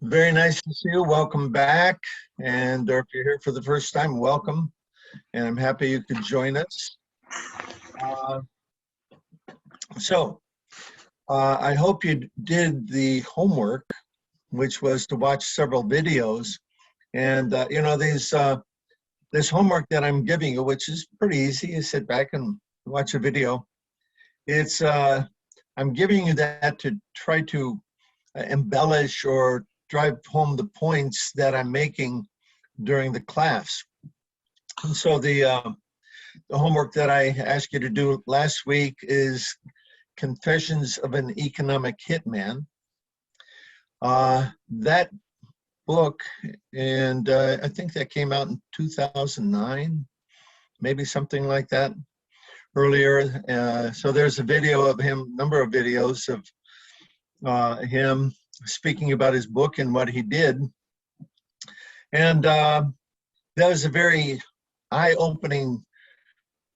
Very nice to see you. Welcome back. And if you're here for the first time, welcome. And I'm happy you could join us. Uh, I hope you did the homework, which was to watch several videos. And, this homework that I'm giving you, which is pretty easy, you sit back and watch a video. I'm giving you that to try to embellish or drive home the points that I'm making during the class. And so the homework that I asked you to do last week is Confessions of an Economic Hitman. That book, and I think that came out in 2009, maybe something like that, earlier. So there's a video of him, number of videos of him speaking about his book and what he did. And that was a very eye-opening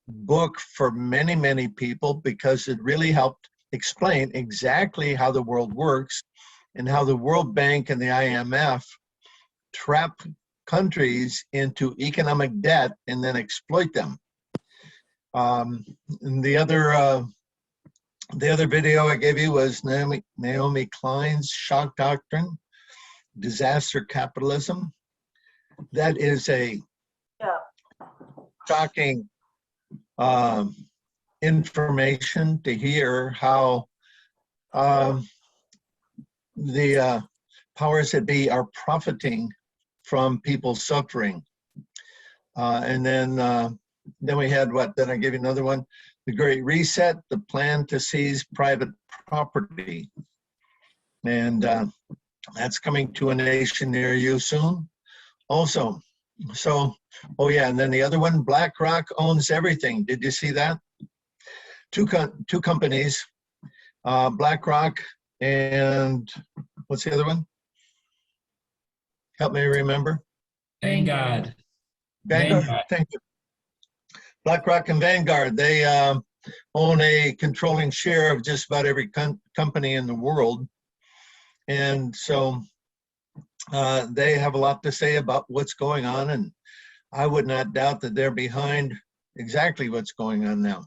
book for many, many people because it really helped explain exactly how the world works and how the World Bank and the IMF trap countries into economic debt and then exploit them. And the other video I gave you was Naomi Klein's Shock Doctrine, Disaster Capitalism. That is a shocking information to hear how the powers that be are profiting from people's suffering. And then we had then I gave you another one, the Great Reset, the plan to seize private property. And that's coming to a nation near you soon also. So, oh yeah, and then the other one, BlackRock owns everything. Did you see that? Two companies, BlackRock and what's the other one? Help me remember. Vanguard. Thank you. BlackRock and Vanguard, they own a controlling share of just about every company in the world. And so they have a lot to say about what's going on. And I would not doubt that they're behind exactly what's going on now.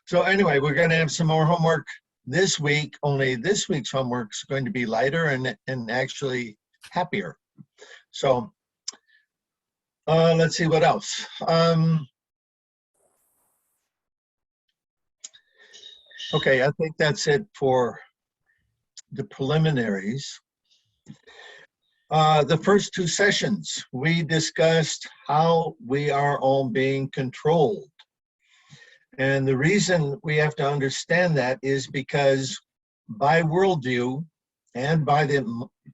So anyway, we're going to have some more homework this week, only this week's homework is going to be lighter and actually happier. So let's see what else. Okay, I think that's it for the preliminaries. The first two sessions, we discussed how we are all being controlled. And the reason we have to understand that is because by worldview and by the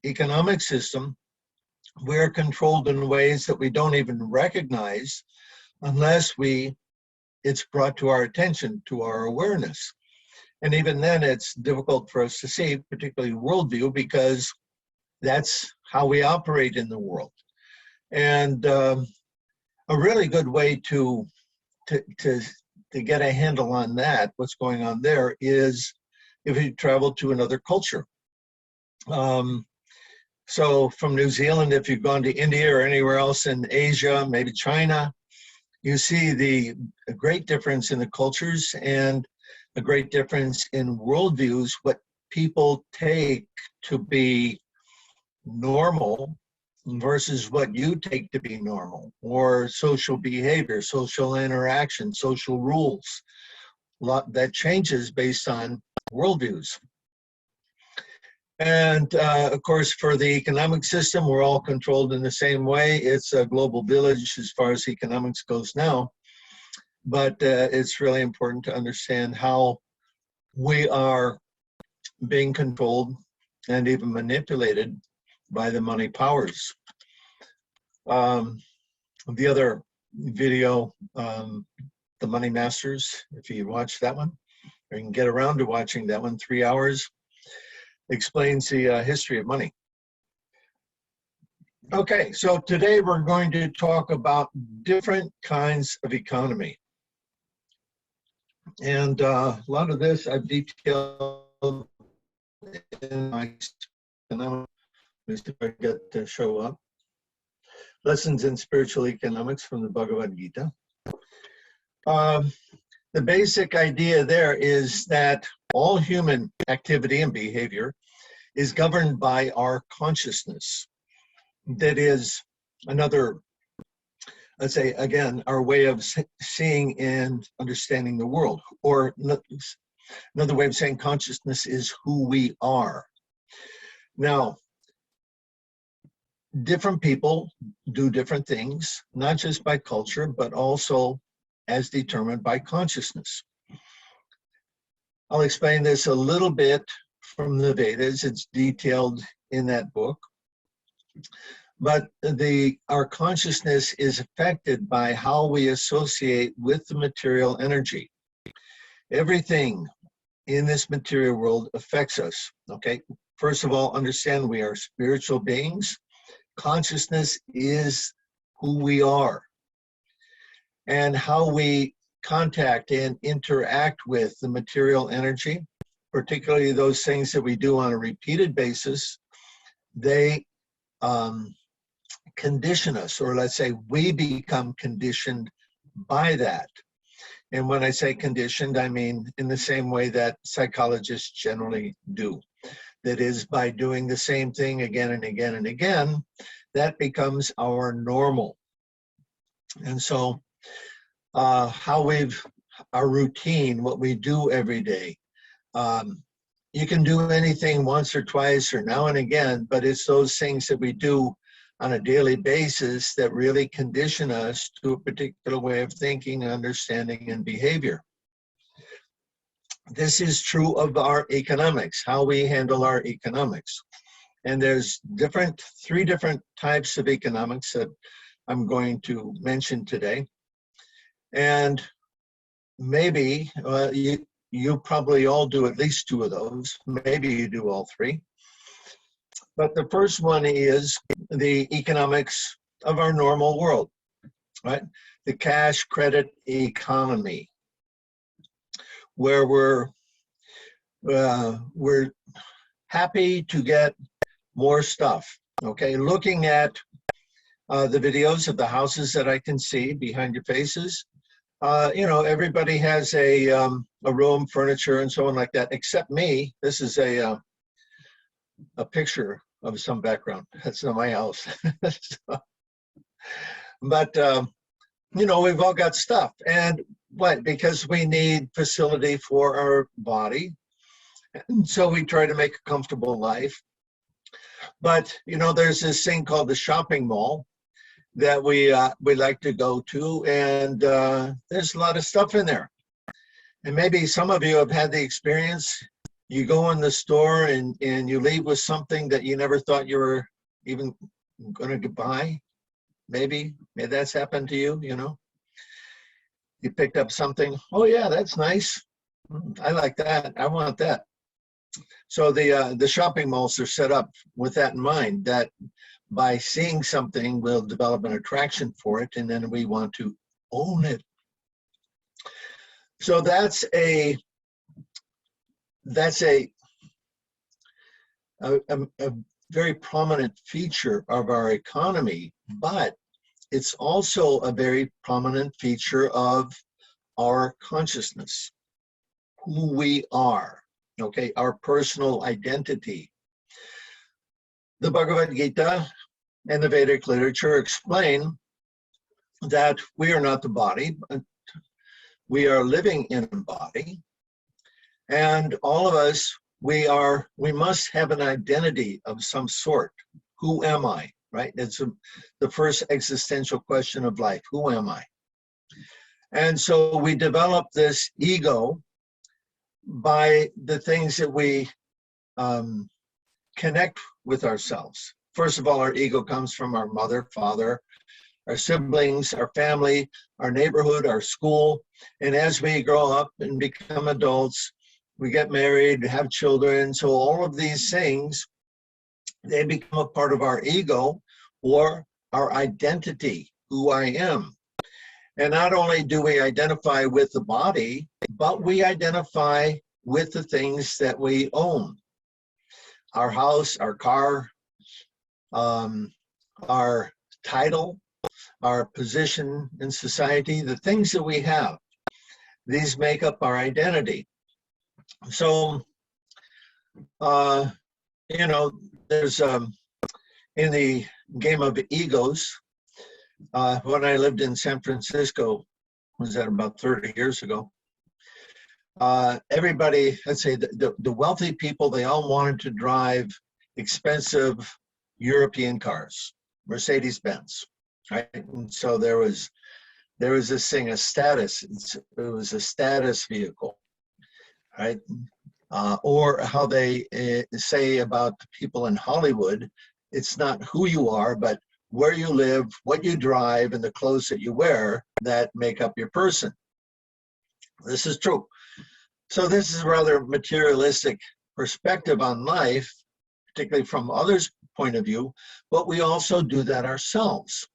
economic system, we're controlled in ways that we don't even recognize unless it's brought to our attention, to our awareness. And even then, it's difficult for us to see, particularly worldview, because that's how we operate in the world. And a really good way to get a handle on that, what's going on there, is if you travel to another culture. So from New Zealand, if you've gone to India or anywhere else in Asia, maybe China, you see a great difference in the cultures and a great difference in worldviews, what people take to be normal versus what you take to be normal, or social behavior, social interaction, social rules. A lot that changes based on worldviews. And of course, for the economic system, we're all controlled in the same way. It's a global village as far as economics goes now. But it's really important to understand how we are being controlled and even manipulated by the money powers. The other video, The Money Masters, if you watch that one, or you can get around to watching that one, 3 hours, explains the history of money. Okay, so today we're going to talk about different kinds of economy. And a lot of this I've detailed in my Let me see if I get to show up. Lessons in Spiritual Economics from the Bhagavad Gita. The basic idea there is that all human activity and behavior is governed by our consciousness. That is another, let's say, again, our way of seeing and understanding the world. Or another way of saying consciousness is who we are. Now, different people do different things, not just by culture, but also as determined by consciousness. I'll explain this a little bit from the Vedas. It's detailed in that book. But our consciousness is affected by how we associate with the material energy. Everything in this material world affects us, okay? First of all, understand we are spiritual beings. Consciousness is who we are. And how we contact and interact with the material energy, particularly those things that we do on a repeated basis, they condition us, or let's say we become conditioned by that. And when I say conditioned, I mean in the same way that psychologists generally do. That is, by doing the same thing again and again and again, that becomes our normal. And so our routine, what we do every day. You can do anything once or twice or now and again, but it's those things that we do on a daily basis that really condition us to a particular way of thinking, understanding, and behavior. This is true of our economics, how we handle our economics. And there's three different types of economics that I'm going to mention today. And maybe you probably all do at least two of those. Maybe you do all three. But the first one is the economics of our normal world, right? The cash credit economy, where we're happy to get more stuff, okay? Looking at the videos of the houses that I can see behind your faces, you know, everybody has a room, furniture, and so on like that, except me. This is a picture of some background. That's not my house. So, but, you know, we've all got stuff. And what? Because we need facility for our body. And so we try to make a comfortable life. But, you know, there's this thing called the shopping mall that we like to go to, and there's a lot of stuff in there. And maybe some of you have had the experience, you go in the store and you leave with something that you never thought you were even going to buy. Maybe that's happened to you, you know. You picked up something, oh yeah, that's nice. I like that, I want that. So the shopping malls are set up with that in mind, that by seeing something, we'll develop an attraction for it, and then we want to own it. So that's a very prominent feature of our economy, but it's also a very prominent feature of our consciousness, who we are, okay, our personal identity. The Bhagavad Gita and the Vedic literature explain that we are not the body, but we are living in a body. And all of us, we must have an identity of some sort. Who am I, right? It's the first existential question of life. Who am I? And so we develop this ego by the things that we connect with ourselves. First of all, our ego comes from our mother, father, our siblings, our family, our neighborhood, our school. And as we grow up and become adults, we get married, have children. So all of these things, they become a part of our ego or our identity, who I am. And not only do we identify with the body, but we identify with the things that we own. Our house, our car, our title, our position in society, the things that we have. These make up our identity. So, you know, there's in the game of egos, when I lived in San Francisco, was that about 30 years ago? Everybody, let's say the wealthy people, they all wanted to drive expensive European cars, Mercedes-Benz, right? And so there was this thing, a status. It was a status vehicle, right? Or how they say about people in Hollywood, it's not who you are, but where you live, what you drive, and the clothes that you wear that make up your person. This is true. So this is a rather materialistic perspective on life, particularly from others' point of view, but we also do that ourselves.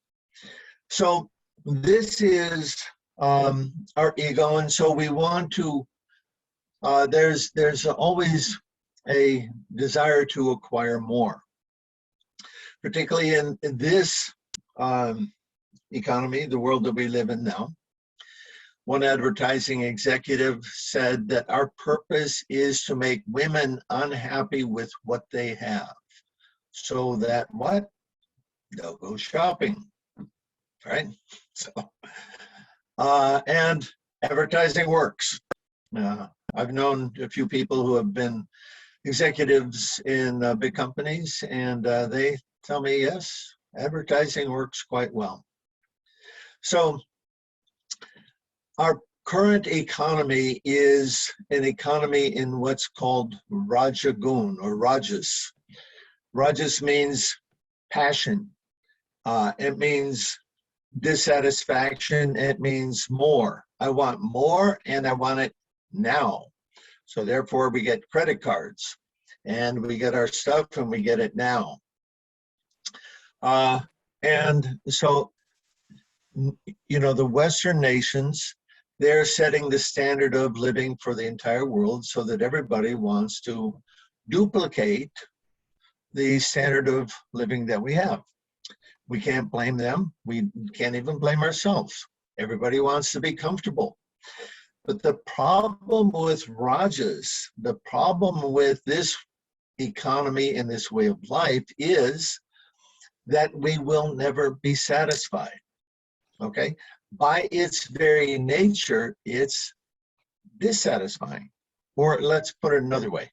So this is our ego, and so we want to, there's always a desire to acquire more, particularly in this economy, the world that we live in now. One advertising executive said that our purpose is to make women unhappy with what they have, so that what? They'll go shopping, right? So, and advertising works. I've known a few people who have been executives in big companies, and they tell me, yes, advertising works quite well. So our current economy is an economy in what's called Rajagun or Rajas. Rajas means passion. It means dissatisfaction. It means more. I want more and I want it now. So therefore we get credit cards and we get our stuff and we get it now. And so, you know, the Western nations, they're setting the standard of living for the entire world so that everybody wants to duplicate the standard of living that we have. We can't blame them. We can't even blame ourselves. Everybody wants to be comfortable. But the problem with Rajas, the problem with this economy and this way of life is that we will never be satisfied, okay? By its very nature, it's dissatisfying. Or let's put it another way.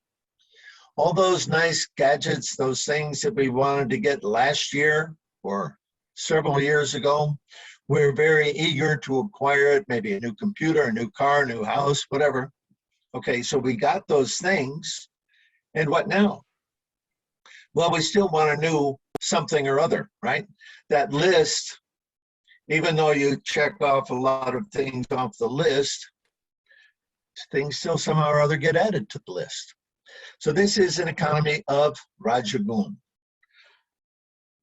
All those nice gadgets, those things that we wanted to get last year or several years ago, we're very eager to acquire it, maybe a new computer, a new car, a new house, whatever. Okay, so we got those things, and what now? Well, we still want a new something or other, right? That list, even though you check off a lot of things off the list, things still somehow or other get added to the list. So this is an economy of Rajagun.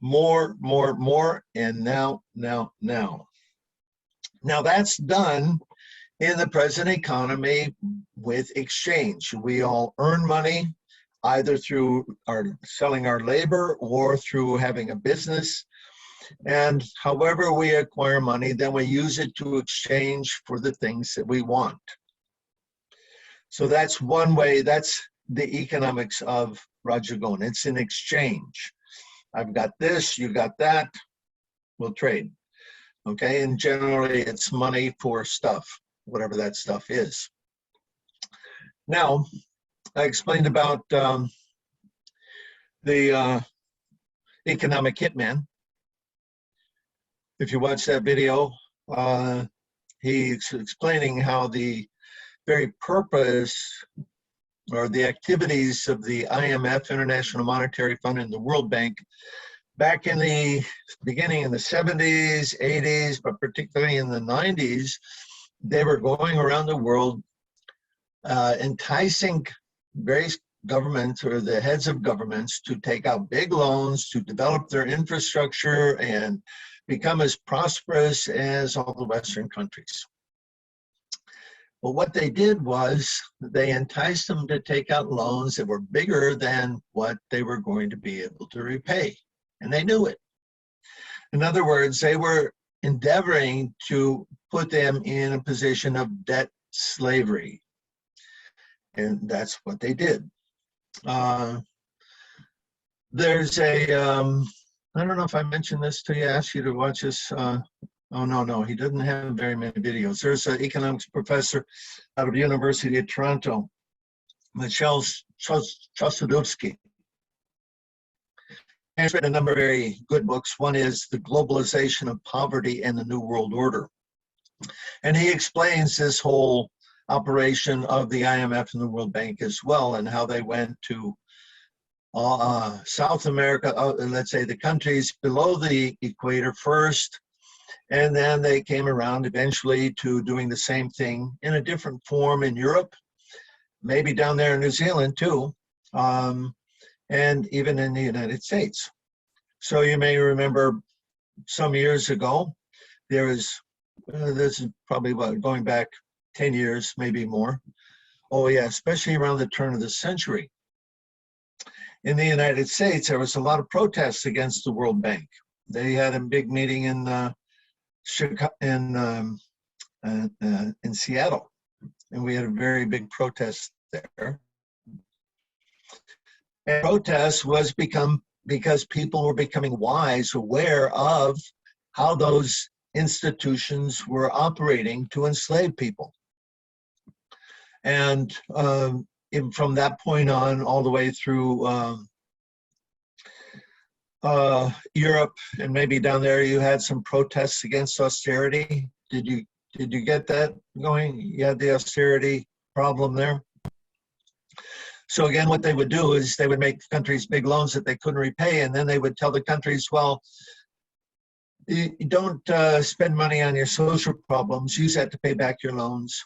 More, more, more, and now. Now that's done in the present economy with exchange. We all earn money either through selling our labor or through having a business. And however we acquire money, then we use it to exchange for the things that we want. So that's one way, that's the economics of Rajagun. It's an exchange. I've got this, you got that, we'll trade. Okay, and generally it's money for stuff, whatever that stuff is. Now, I explained about the economic hitman. If you watch that video, he's explaining how the very purpose or the activities of the IMF, International Monetary Fund, and the World Bank back in the beginning in the 70s, 80s, but particularly in the 90s, they were going around the world enticing various governments or the heads of governments to take out big loans to develop their infrastructure and become as prosperous as all the Western countries. But what they did was they enticed them to take out loans that were bigger than what they were going to be able to repay. and they knew it. In other words, they were endeavoring to put them in a position of debt slavery. And that's what they did. There's a, I don't know if I mentioned this to you, I asked you to watch this. Oh, no, he doesn't have very many videos. There's an economics professor out of the University of Toronto, Michelle Chossudovsky. He's written a number of very good books. One is The Globalization of Poverty and the New World Order. And he explains this whole operation of the IMF and the World Bank as well, and how they went to South America, let's say the countries below the equator first, and then they came around eventually to doing the same thing in a different form in Europe, maybe down there in New Zealand too, and even in the United States. So you may remember some years ago, there was, this is probably going back 10 years, maybe more. Oh yeah, especially around the turn of the century. In the United States, there was a lot of protests against the World Bank. They had a big meeting in Seattle, and we had a very big protest there. And protest was because people were becoming wise, aware of how those institutions were operating to enslave people. And from that point on, all the way through Europe, and maybe down there, you had some protests against austerity. Did you get that going? You had the austerity problem there. So again, what they would do is they would make countries big loans that they couldn't repay, and then they would tell the countries, well, you don't spend money on your social problems, use that to pay back your loans,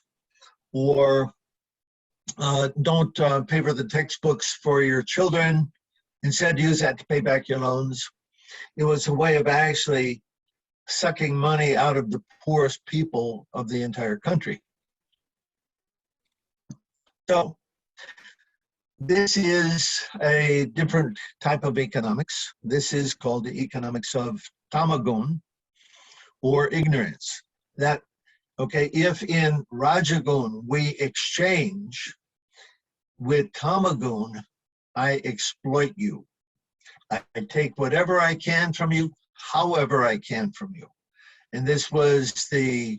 or don't pay for the textbooks for your children, instead use that to pay back your loans. It was a way of actually sucking money out of the poorest people of the entire country. So this is a different type of economics. This is called the economics of tamagun, or ignorance. That, okay, if in Rajagun we exchange, with tamagun, I exploit you. I take whatever I can from you, however I can from you. And this was the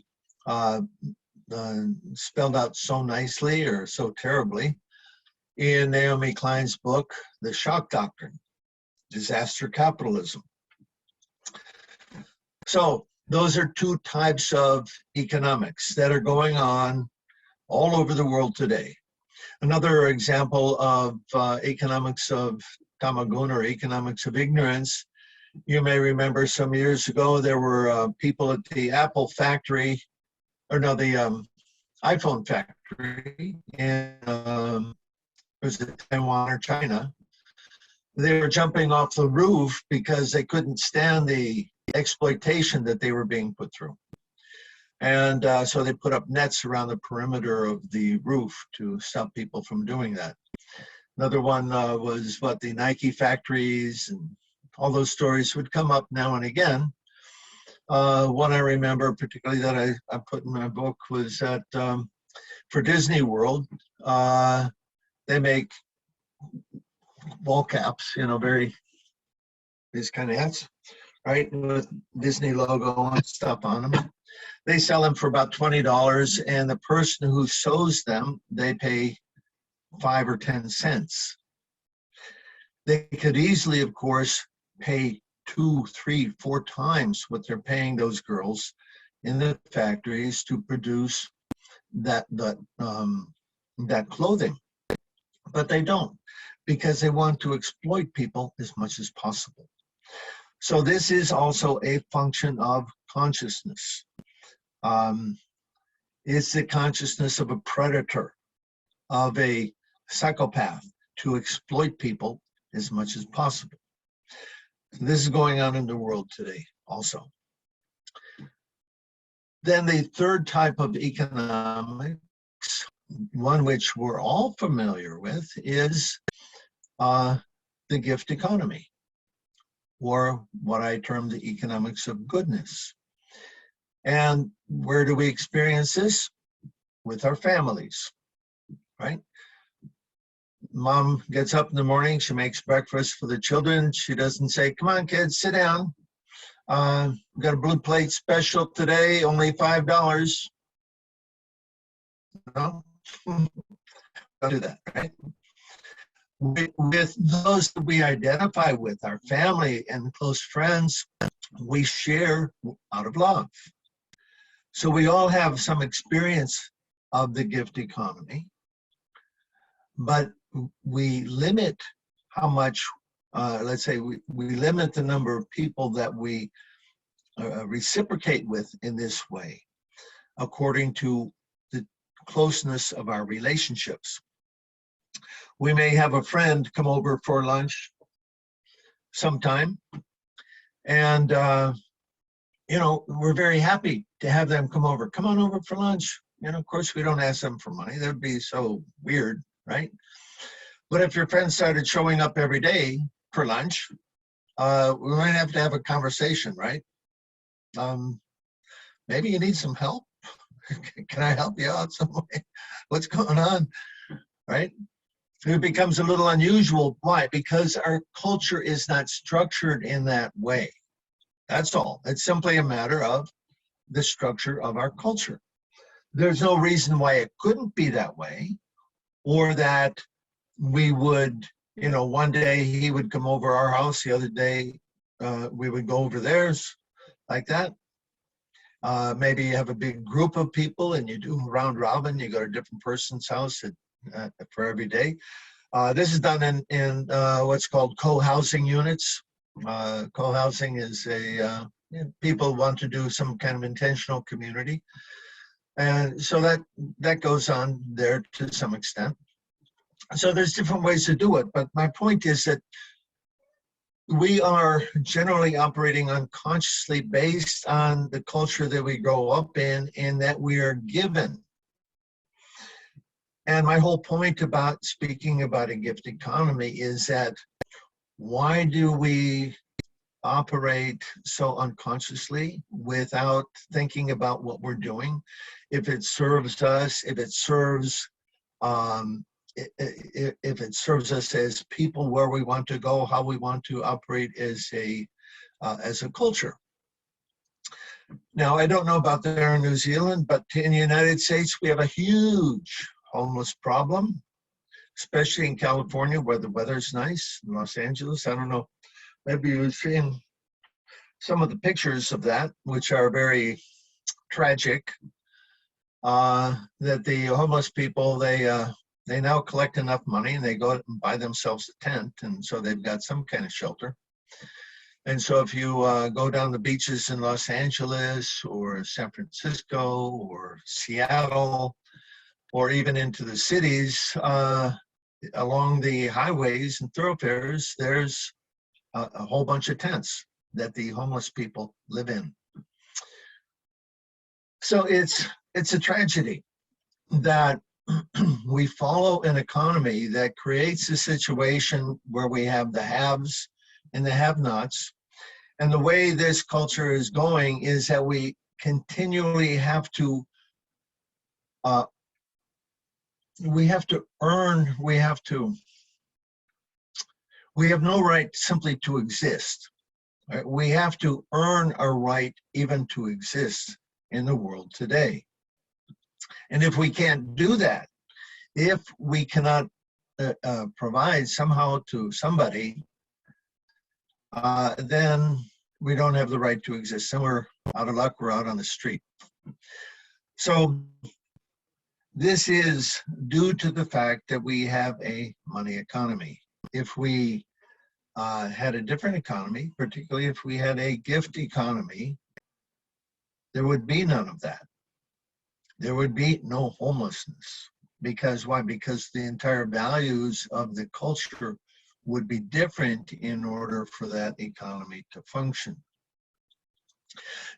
spelled out so nicely, or so terribly, in Naomi Klein's book, The Shock Doctrine, Disaster Capitalism. So those are two types of economics that are going on all over the world today. Another example of economics of tamagun, or economics of ignorance, you may remember some years ago there were people at the Apple factory, or no, the iPhone factory in was it Taiwan or China. They were jumping off the roof because they couldn't stand the exploitation that they were being put through. And so they put up nets around the perimeter of the roof to stop people from doing that. Another one was what the Nike factories, and all those stories would come up now and again. One I remember particularly that I put in my book was that for Disney World, they make wall caps, you know, these kind of hats, right, with Disney logo and stuff on them. They sell them for about $20, and the person who sews them, they pay 5 or 10 cents. They could easily, of course, pay 2, 3, 4 times what they're paying those girls in the factories to produce that clothing. But they don't, because they want to exploit people as much as possible. So this is also a function of consciousness. It's the consciousness of a predator, of a psychopath, to exploit people as much as possible. This is going on in the world today also. Then the third type of economics, one which we're all familiar with, is the gift economy. or what I term the economics of goodness. And where do we experience this? With our families, right? Mom gets up in the morning, she makes breakfast for the children. She doesn't say, come on kids, sit down. We've got a blue plate special today, only $5. No, don't do that, right? With those that we identify with, our family and close friends, we share out of love. So we all have some experience of the gift economy, but we limit how much, let's say we limit the number of people that we reciprocate with in this way, according to the closeness of our relationships. We may have a friend come over for lunch sometime, and you know, we're very happy to have them come over. Come on over for lunch. You know, of course, we don't ask them for money. That would be so weird, right? But if your friend started showing up every day for lunch, we might have to have a conversation, right? Maybe you need some help. Can I help you out some way? What's going on, right? It becomes a little unusual. Why? Because our culture is not structured in that way. That's all. It's simply a matter of the structure of our culture. There's no reason why it couldn't be that way, or that we would, you know, one day he would come over our house, the other day we would go over theirs, like that. Maybe you have a big group of people and you do round robin, you go to a different person's house for every day. This is done in what's called co-housing units. Co-housing is people want to do some kind of intentional community. And so that goes on there to some extent. So there's different ways to do it. But my point is that we are generally operating unconsciously based on the culture that we grow up in and that we are given. And my whole point about speaking about a gift economy is that why do we operate so unconsciously without thinking about what we're doing? If it serves us, if it serves us as people, where we want to go, how we want to operate as a culture. Now, I don't know about there in New Zealand, but in the United States, we have a huge homeless problem, especially in California, where the weather's nice. In Los Angeles, I don't know, maybe you've seen some of the pictures of that, which are very tragic, that the homeless people, they now collect enough money and they go out and buy themselves a tent, and so they've got some kind of shelter. And so if you go down the beaches in Los Angeles or San Francisco or Seattle, or even into the cities, along the highways and thoroughfares, there's a whole bunch of tents that the homeless people live in. So it's a tragedy that we follow an economy that creates a situation where we have the haves and the have-nots. And the way this culture is going is that we continually have to earn, we have no right simply to exist. Right? We have to earn a right even to exist in the world today. And if we can't do that, if we cannot provide somehow to somebody, then we don't have the right to exist. And we're out of luck, we're out on the street. So this is due to the fact that we have a money economy. If we had a different economy, particularly if we had a gift economy, there would be none of that. There would be no homelessness. Because why? Because the entire values of the culture would be different in order for that economy to function.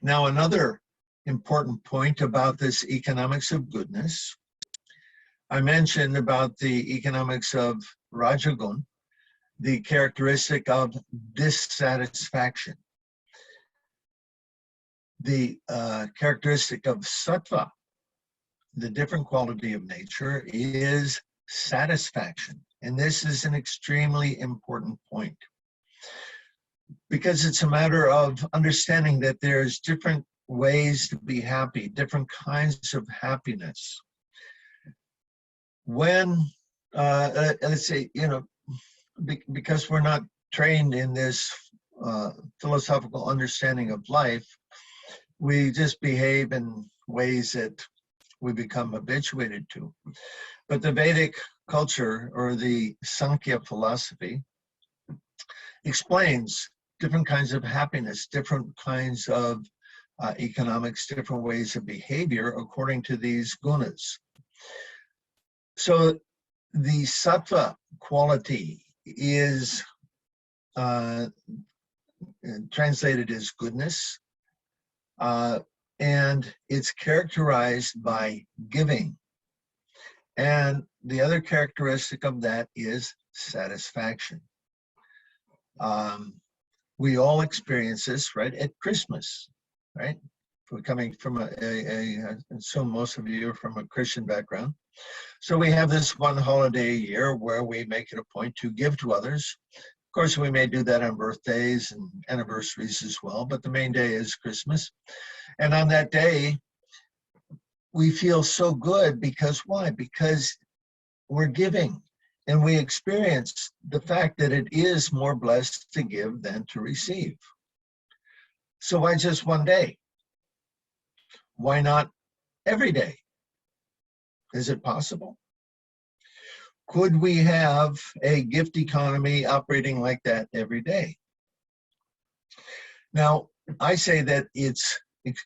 Now, another important point about this economics of goodness, I mentioned about the economics of Rajagun, the characteristic of dissatisfaction. The characteristic of sattva, the different quality of nature, is satisfaction. And this is an extremely important point, because it's a matter of understanding that there's different ways to be happy, different kinds of happiness. When, let's say, because we're not trained in this philosophical understanding of life, we just behave in ways that we become habituated to. But the Vedic culture, or the Sankhya philosophy, explains different kinds of happiness, different kinds of economics, different ways of behavior according to these gunas. So the sattva quality is translated as goodness, and it's characterized by giving. And the other characteristic of that is satisfaction. We all experience this, right, at Christmas, right? We're coming from so most of you are from a Christian background. So we have this one holiday a year where we make it a point to give to others. Of course, we may do that on birthdays and anniversaries as well, but the main day is Christmas. And on that day, we feel so good because why? Because we're giving, and we experience the fact that it is more blessed to give than to receive. So why just one day? Why not every day? Is it possible? Could we have a gift economy operating like that every day? Now, I say that it's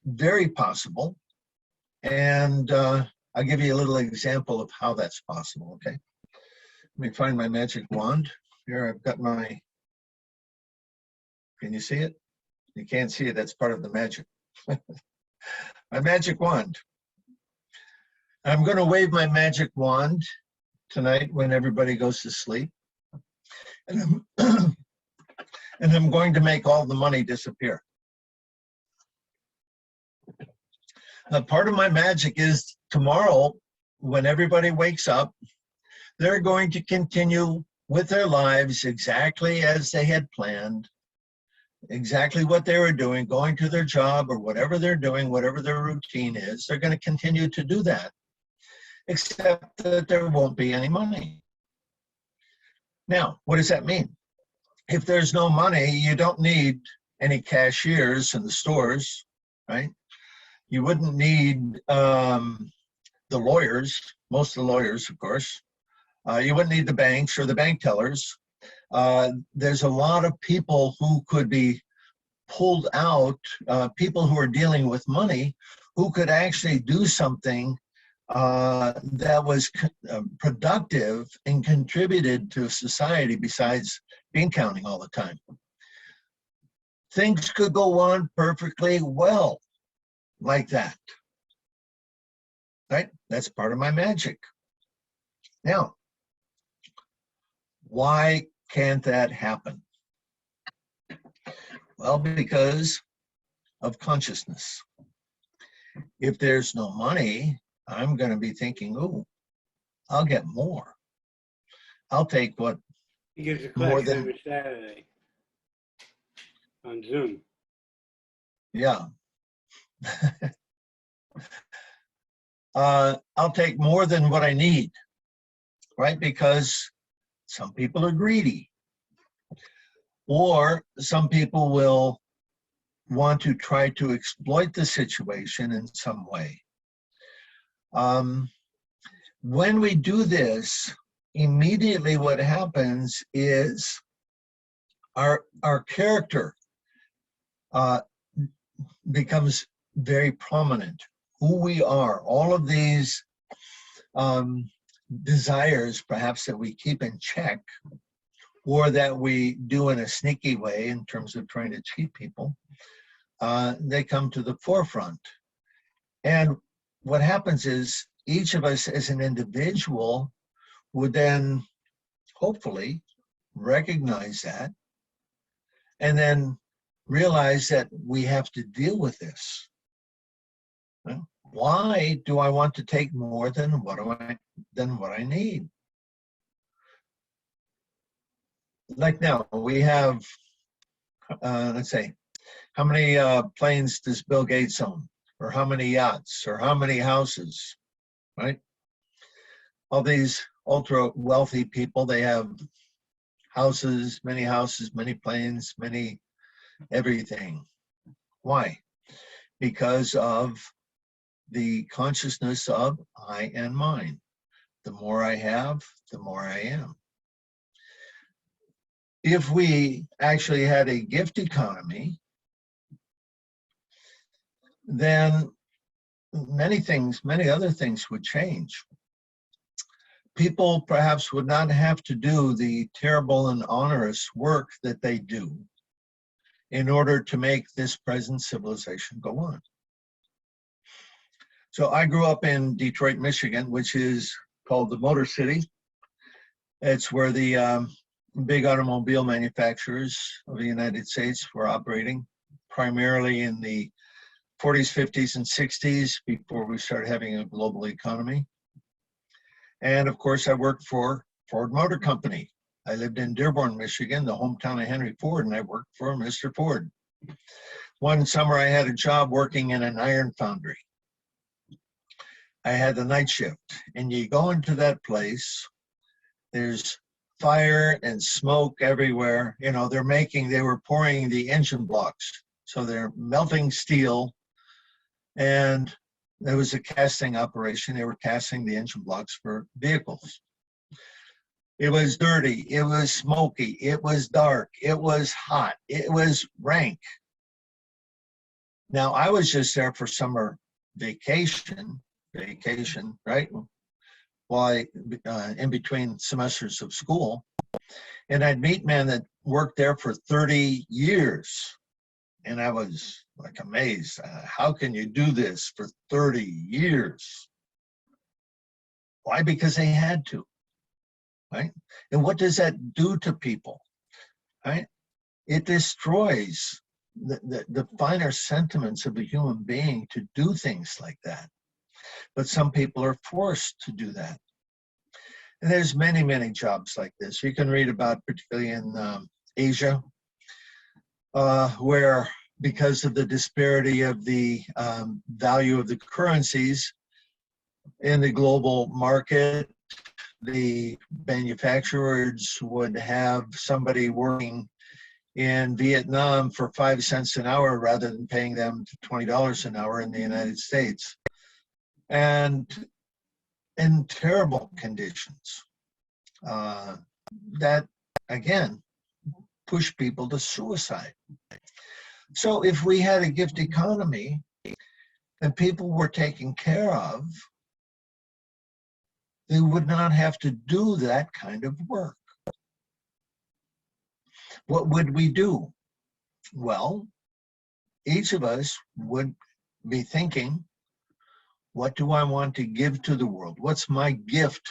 very possible, and I'll give you a little example of how that's possible, okay? Let me find my magic wand. Here I've got my, can you see it? You can't see it, that's part of the magic. My magic wand. I'm going to wave my magic wand tonight when everybody goes to sleep. And I'm going to make all the money disappear. Part of my magic is tomorrow, when everybody wakes up, they're going to continue with their lives exactly as they had planned, exactly what they were doing, going to their job or whatever they're doing, whatever their routine is. They're going to continue to do that, except that there won't be any money. Now, what does that mean? If there's no money, you don't need any cashiers in the stores, right? You wouldn't need the lawyers, most of the lawyers, of course. You wouldn't need the banks or the bank tellers. There's a lot of people who could be pulled out, people who are dealing with money, who could actually do something that was productive and contributed to society besides bean counting all the time. Things could go on perfectly well like that, right? That's part of my magic. Now, why can't that happen? Well, because of consciousness. If there's no money, I'm going to be thinking, oh, I'll get more. I'll take what more than every Saturday on Zoom. Yeah. I'll take more than what I need, right? Because some people are greedy, or some people will want to try to exploit the situation in some way. When we do this, immediately what happens is our character becomes very prominent. Who we are, all of these desires perhaps that we keep in check, or that we do in a sneaky way in terms of trying to cheat people, they come to the forefront. And what happens is each of us as an individual would then hopefully recognize that, and then realize that we have to deal with this. Why do I want to take more than what I need? Like now, we have, let's say, how many planes does Bill Gates own? Or how many yachts? Or how many houses? Right? All these ultra wealthy people, they have houses, many planes, many everything. Why? Because of the consciousness of I and mine. The more I have, the more I am. If we actually had a gift economy, then many other things would change. People perhaps would not have to do the terrible and onerous work that they do in order to make this present civilization go on. So I grew up in Detroit, Michigan, which is called the Motor City. It's where the big automobile manufacturers of the United States were operating, primarily in the 40s, 50s, and 60s before we started having a global economy. And of course, I worked for Ford Motor Company. I lived in Dearborn, Michigan, the hometown of Henry Ford, and I worked for Mr. Ford. One summer, I had a job working in an iron foundry. I had the night shift, and you go into that place, there's fire and smoke everywhere. You know, they were pouring the engine blocks. So they're melting steel, and there was a casting operation. They were casting the engine blocks for vehicles. It was dirty, it was smoky, it was dark, it was hot, it was rank. Now, I was just there for summer vacation, right? While in between semesters of school. And I'd meet men that worked there for 30 years. And I was like amazed. How can you do this for 30 years? Why? Because they had to, right? And what does that do to people, right? It destroys the finer sentiments of a human being to do things like that. But some people are forced to do that. And there's many jobs like this. You can read about, particularly in Asia, where because of the disparity of the value of the currencies in the global market, the manufacturers would have somebody working in Vietnam for 5 cents an hour rather than paying them $20 an hour in the United States. And in terrible conditions that, again, push people to suicide. So if we had a gift economy and people were taken care of, they would not have to do that kind of work. What would we do? Well, each of us would be thinking, what do I want to give to the world? What's my gift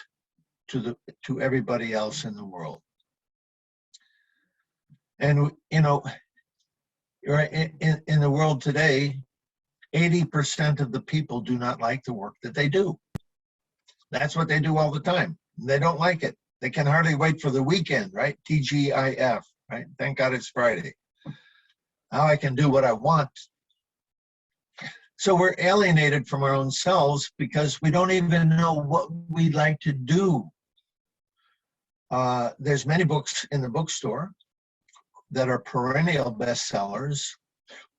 to everybody else in the world? And you know, in the world today, 80% of the people do not like the work that they do. That's what they do all the time. They don't like it. They can hardly wait for the weekend, right? TGIF, right? Thank God it's Friday. Now I can do what I want. So we're alienated from our own selves because we don't even know what we like to do. There's many books in the bookstore that are perennial bestsellers.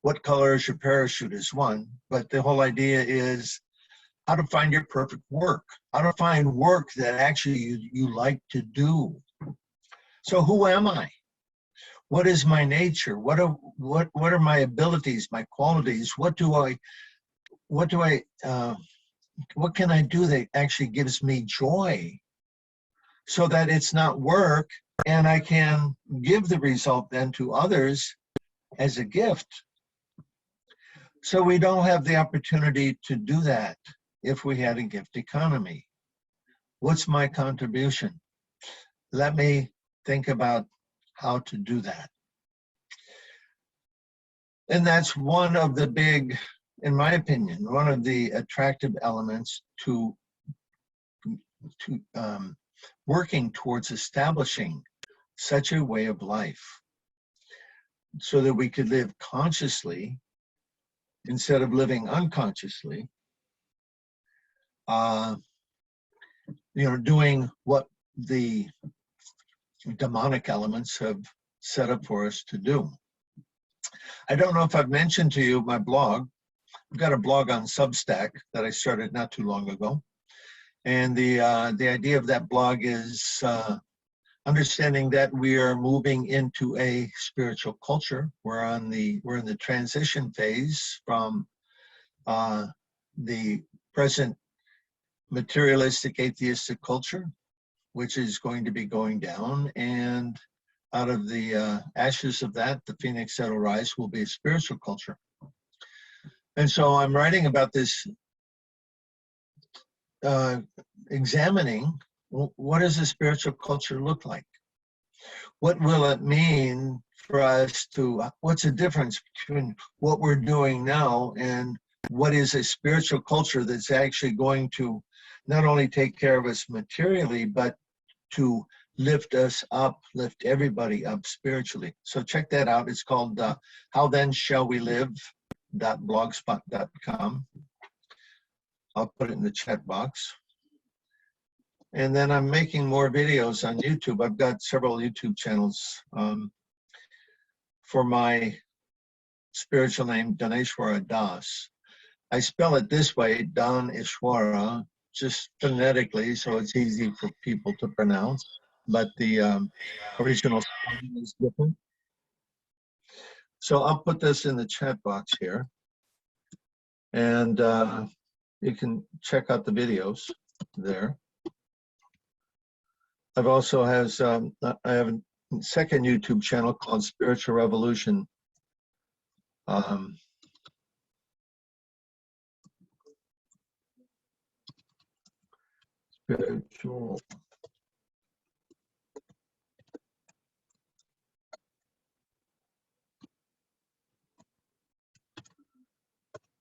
What Color is Your Parachute is one, but the whole idea is how to find your perfect work, how to find work that actually you like to do. So who am I? What is my nature? What are my abilities, my qualities? What can I do that actually gives me joy so that it's not work and I can give the result then to others as a gift? So we don't have the opportunity to do that if we had a gift economy. What's my contribution? Let me think about how to do that. And that's one of the big, in my opinion, one of the attractive elements to working towards establishing such a way of life, so that we could live consciously instead of living unconsciously, doing what the demonic elements have set up for us to do. I don't know if I've mentioned to you my blog. I've got a blog on Substack that I started not too long ago. And the idea of that blog is understanding that we are moving into a spiritual culture. We're in the transition phase from the present materialistic atheistic culture, which is going to be going down, and out of the ashes of that, the phoenix that'll rise will be a spiritual culture. And so I'm writing about this, examining what does a spiritual culture look like? What will it mean for us to, what's the difference between what we're doing now and what is a spiritual culture that's actually going to not only take care of us materially, but to lift us up, lift everybody up spiritually. So check that out. It's called How Then Shall We Live.blogspot.com. I'll put it in the chat box. And then I'm making more videos on YouTube. I've got several YouTube channels for my spiritual name, Daneshwara Das. I spell it this way, Dan Ishwara, just phonetically, so it's easy for people to pronounce, but the original spelling is different. So I'll put this in the chat box here, and you can check out the videos there. I have a second YouTube channel called Spiritual Revolution. Spiritual.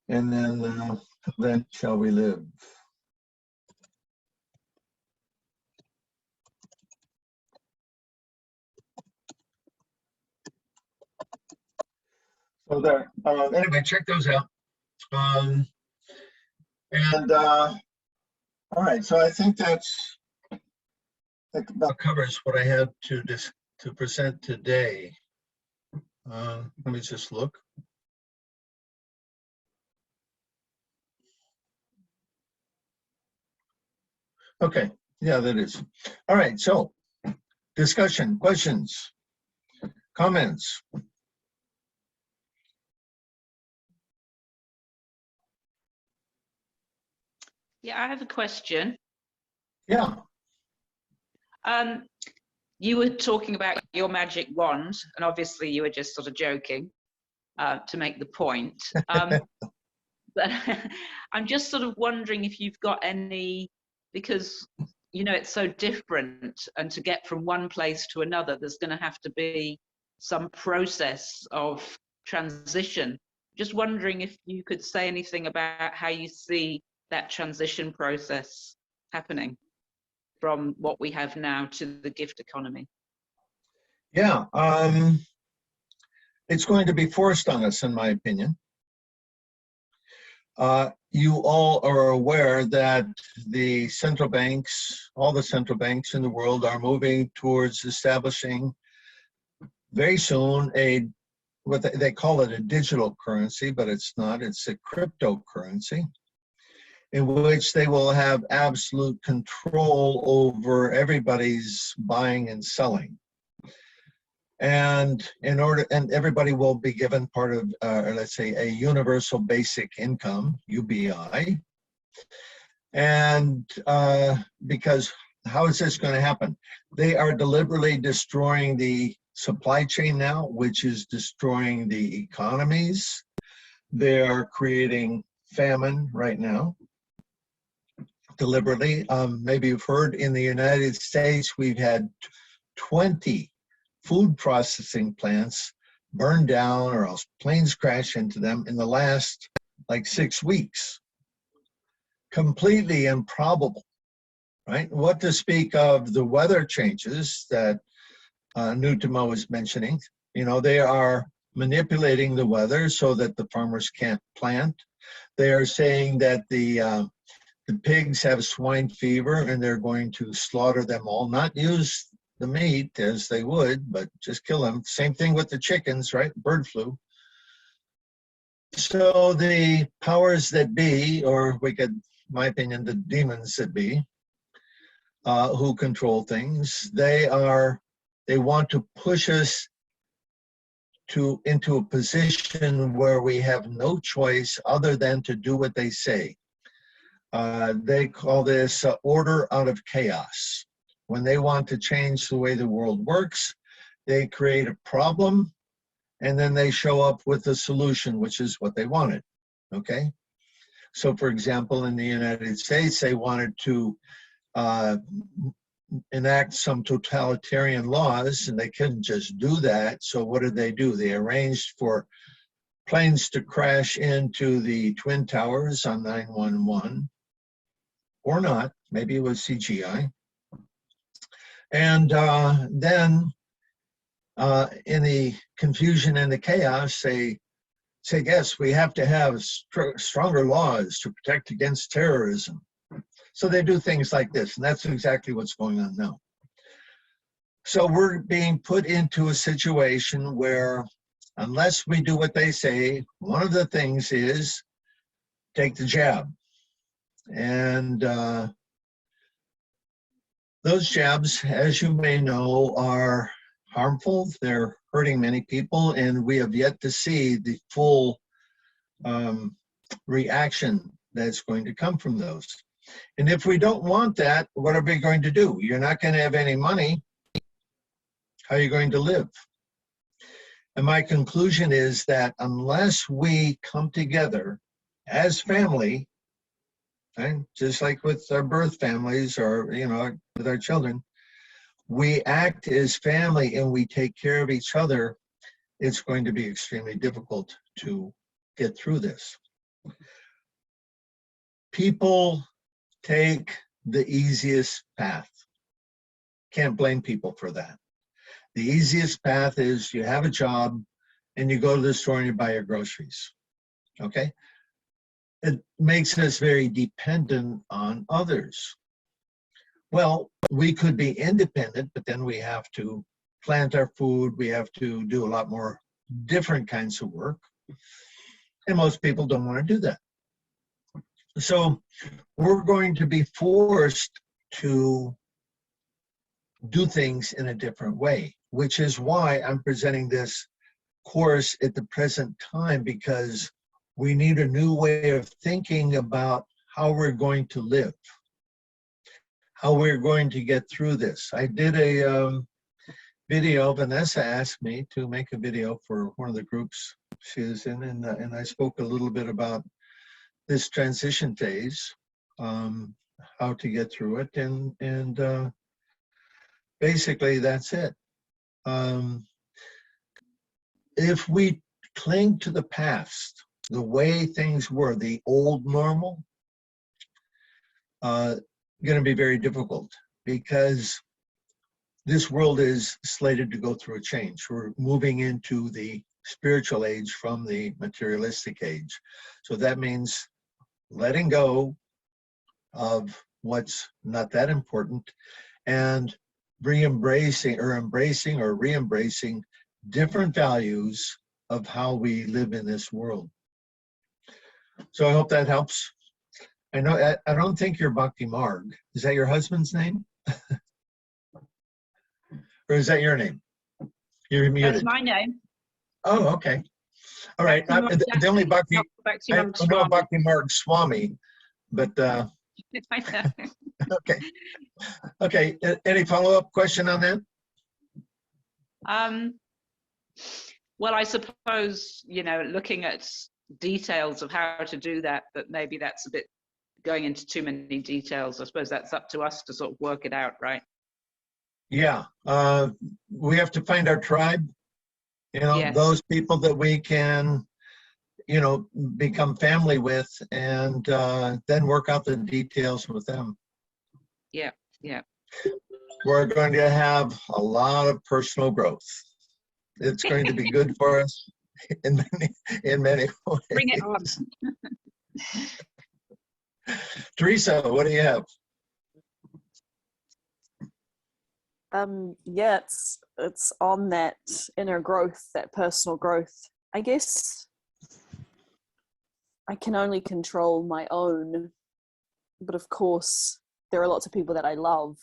And then shall we live? So there. Anyway, check those out. All right. So I think that about covers what I had to present today. Let me just look. Okay. Yeah, that is. All right. So discussion, questions, comments. Yeah, I have a question. Yeah. You were talking about your magic wand, and obviously you were just sort of joking to make the point. But I'm just sort of wondering if you've got any, because it's so different, and to get from one place to another, there's going to have to be some process of transition. Just wondering if you could say anything about how you see that transition process happening from what we have now to the gift economy. Yeah, it's going to be forced on us, in my opinion. You all are aware that the central banks, all the central banks in the world, are moving towards establishing very soon what they call it a digital currency, but it's not, it's a cryptocurrency, in which they will have absolute control over everybody's buying and selling. And everybody will be given part of, let's say, a universal basic income, UBI. And because how is this going to happen? They are deliberately destroying the supply chain now, which is destroying the economies. They are creating famine right now, deliberately. Maybe you've heard in the United States, we've had 20 food processing plants burned down or else planes crash into them in the last like 6 weeks. Completely improbable, right? What to speak of the weather changes that Nutimo was mentioning. You know, they are manipulating the weather so that the farmers can't plant. They are saying that the pigs have swine fever and they're going to slaughter them all, not use the meat as they would, but just kill them. Same thing with the chickens, right? Bird flu. So the powers that be, or we could, in my opinion, the demons that be, who control things, they want to push us into a position where we have no choice other than to do what they say. They call this order out of chaos. When they want to change the way the world works, they create a problem and then they show up with a solution, which is what they wanted, okay? So for example, in the United States, they wanted to enact some totalitarian laws and they couldn't just do that. So what did they do? They arranged for planes to crash into the Twin Towers on 9/11, or not, maybe it was CGI. And then in the confusion and the chaos, they say, yes, we have to have stronger laws to protect against terrorism. So they do things like this, and that's exactly what's going on now. So we're being put into a situation where unless we do what they say, one of the things is take the jab. And those jabs, as you may know, are harmful. They're hurting many people, and we have yet to see the full reaction that's going to come from those. And if we don't want that, what are we going to do? You're not going to have any money. How are you going to live? And my conclusion is that unless we come together as family, right, just like with our birth families or, you know, with our children, we act as family and we take care of each other, it's going to be extremely difficult to get through this. People take the easiest path. Can't blame people for that. The easiest path is you have a job and you go to the store and you buy your groceries, okay? It makes us very dependent on others. Well, we could be independent, but then we have to plant our food. We have to do a lot more different kinds of work. And most people don't want to do that. So we're going to be forced to do things in a different way, which is why I'm presenting this course at the present time, because we need a new way of thinking about how we're going to live, how we're going to get through this. I did a video. Vanessa asked me to make a video for one of the groups she is in, and I spoke a little bit about this transition phase, how to get through it, and basically that's it. If we cling to the past, the way things were, the old normal, going to be very difficult, because this world is slated to go through a change. We're moving into the spiritual age from the materialistic age. So that means letting go of what's not that important and embracing or re-embracing different values of how we live in this world. So I hope that helps. I know, I don't think you're Bhakti Marg. Is that your husband's name? Or is that your name? You're muted. That's my name. Oh, okay. All right. The only Bhakti, I know Bhakti Marg Swami, but I know. okay. Okay. Any follow-up question on that? Well, I suppose, you know, looking at details of how to do that, but maybe that's a bit going into too many details. I suppose that's up to us to sort of work it out, right? Yeah, we have to find our tribe, Yes. those people that we can, become family with, and then work out the details with them. Yeah. Yeah. We're going to have a lot of personal growth. It's going to be good for us in many ways. Bring it on. Teresa, what do you have? Yeah, it's on that inner growth, that personal growth. I guess I can only control my own, but of course there are lots of people that I love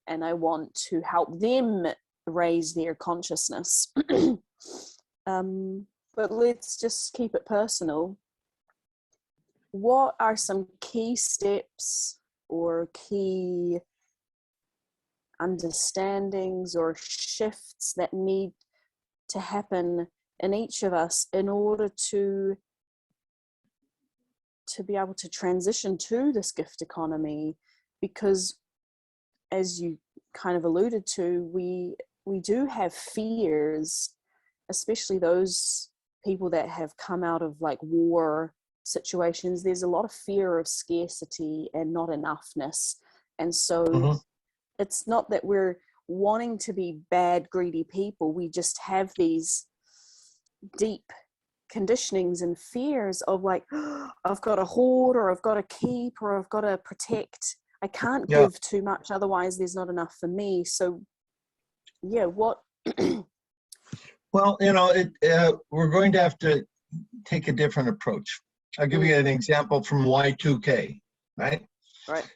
and I want to help them raise their consciousness. But let's just keep it personal. What are some key steps or key understandings or shifts that need to happen in each of us in order to be able to transition to this gift economy? Because as you kind of alluded to, we do have fears, especially those people that have come out of like war situations. There's a lot of fear of scarcity and not enoughness. And so it's not that we're wanting to be bad, greedy people. We just have these deep conditionings and fears of like, oh, I've got to hoard, or I've got to keep, or I've got to protect. I can't give too much, otherwise there's not enough for me. So yeah, what? Well, we're going to have to take a different approach. I'll give you an example from Y2K, right? Right.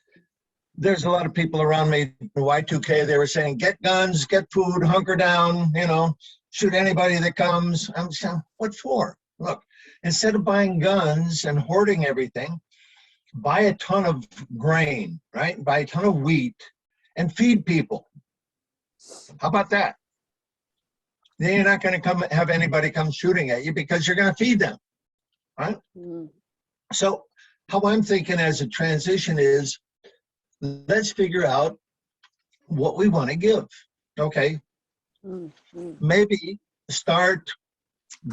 There's a lot of people around me in Y2K, they were saying, get guns, get food, hunker down, shoot anybody that comes. I'm saying, what for? Look, instead of buying guns and hoarding everything, buy a ton of grain, right? Buy a ton of wheat and feed people. How about that? Then you're not going to have anybody come shooting at you because you're going to feed them, right? So how I'm thinking as a transition is, let's figure out what we want to give. Okay. Maybe start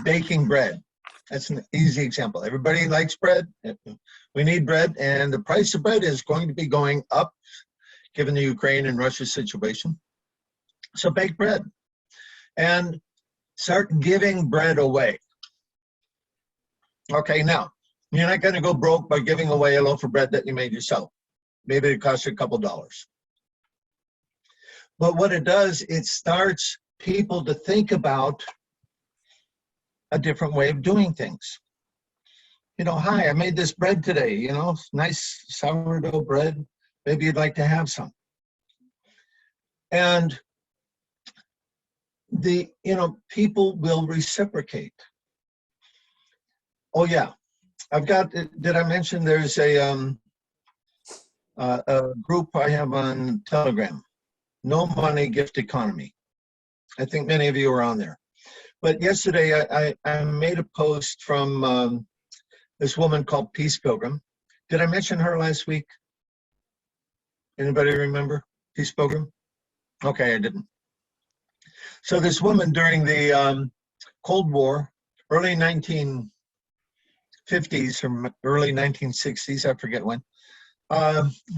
baking bread. That's an easy example. Everybody likes bread. We need bread, and the price of bread is going to be going up given the Ukraine and Russia situation. So bake bread and start giving bread away. Okay, now, you're not going to go broke by giving away a loaf of bread that you made yourself. Maybe it costs you a couple dollars. But what it does, it starts people to think about a different way of doing things. Hi, I made this bread today, nice sourdough bread. Maybe you'd like to have some. And people will reciprocate. Oh yeah, did I mention there's a group I have on Telegram, No Money Gift Economy. I think many of you are on there. But yesterday I made a post from this woman called Peace Pilgrim. Did I mention her last week? Anybody remember Peace Pilgrim? Okay, I didn't. So this woman during the Cold War, early 1950s or early 1960s, I forget when,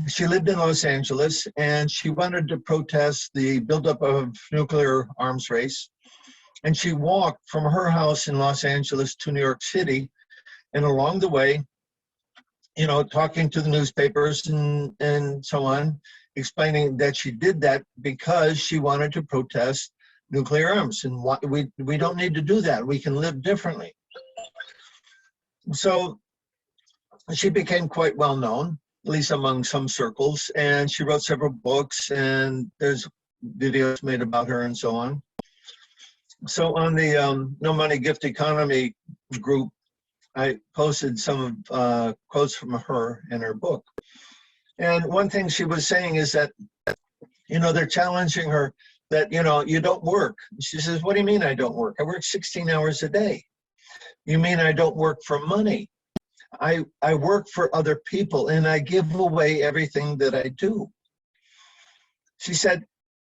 she lived in Los Angeles, and she wanted to protest the buildup of nuclear arms race. And she walked from her house in Los Angeles to New York City, and along the way, talking to the newspapers and so on, explaining that she did that because she wanted to protest nuclear arms, and we don't need to do that. We can live differently. So she became quite well known, at least among some circles, and she wrote several books, and there's videos made about her and so on. So on the No Money Gift Economy group, I posted some quotes from her in her book. And one thing she was saying is that, they're challenging her that, you don't work. She says, what do you mean I don't work? I work 16 hours a day. You mean I don't work for money? I work for other people, and I give away everything that I do. She said,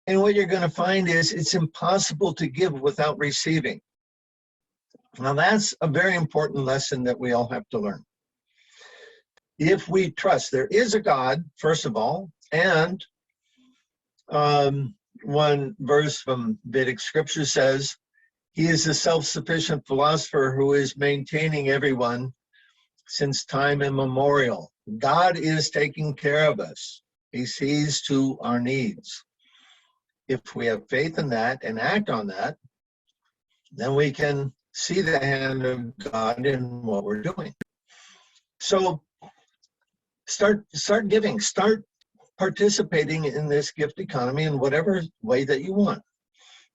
And what you're going to find is it's impossible to give without receiving. Now, that's a very important lesson that we all have to learn. If we trust there is a God, first of all, and one verse from Vedic scripture says, he is a self-sufficient philosopher who is maintaining everyone since time immemorial. God is taking care of us. He sees to our needs. If we have faith in that and act on that, then we can see the hand of God in what we're doing. So start giving, start participating in this gift economy in whatever way that you want.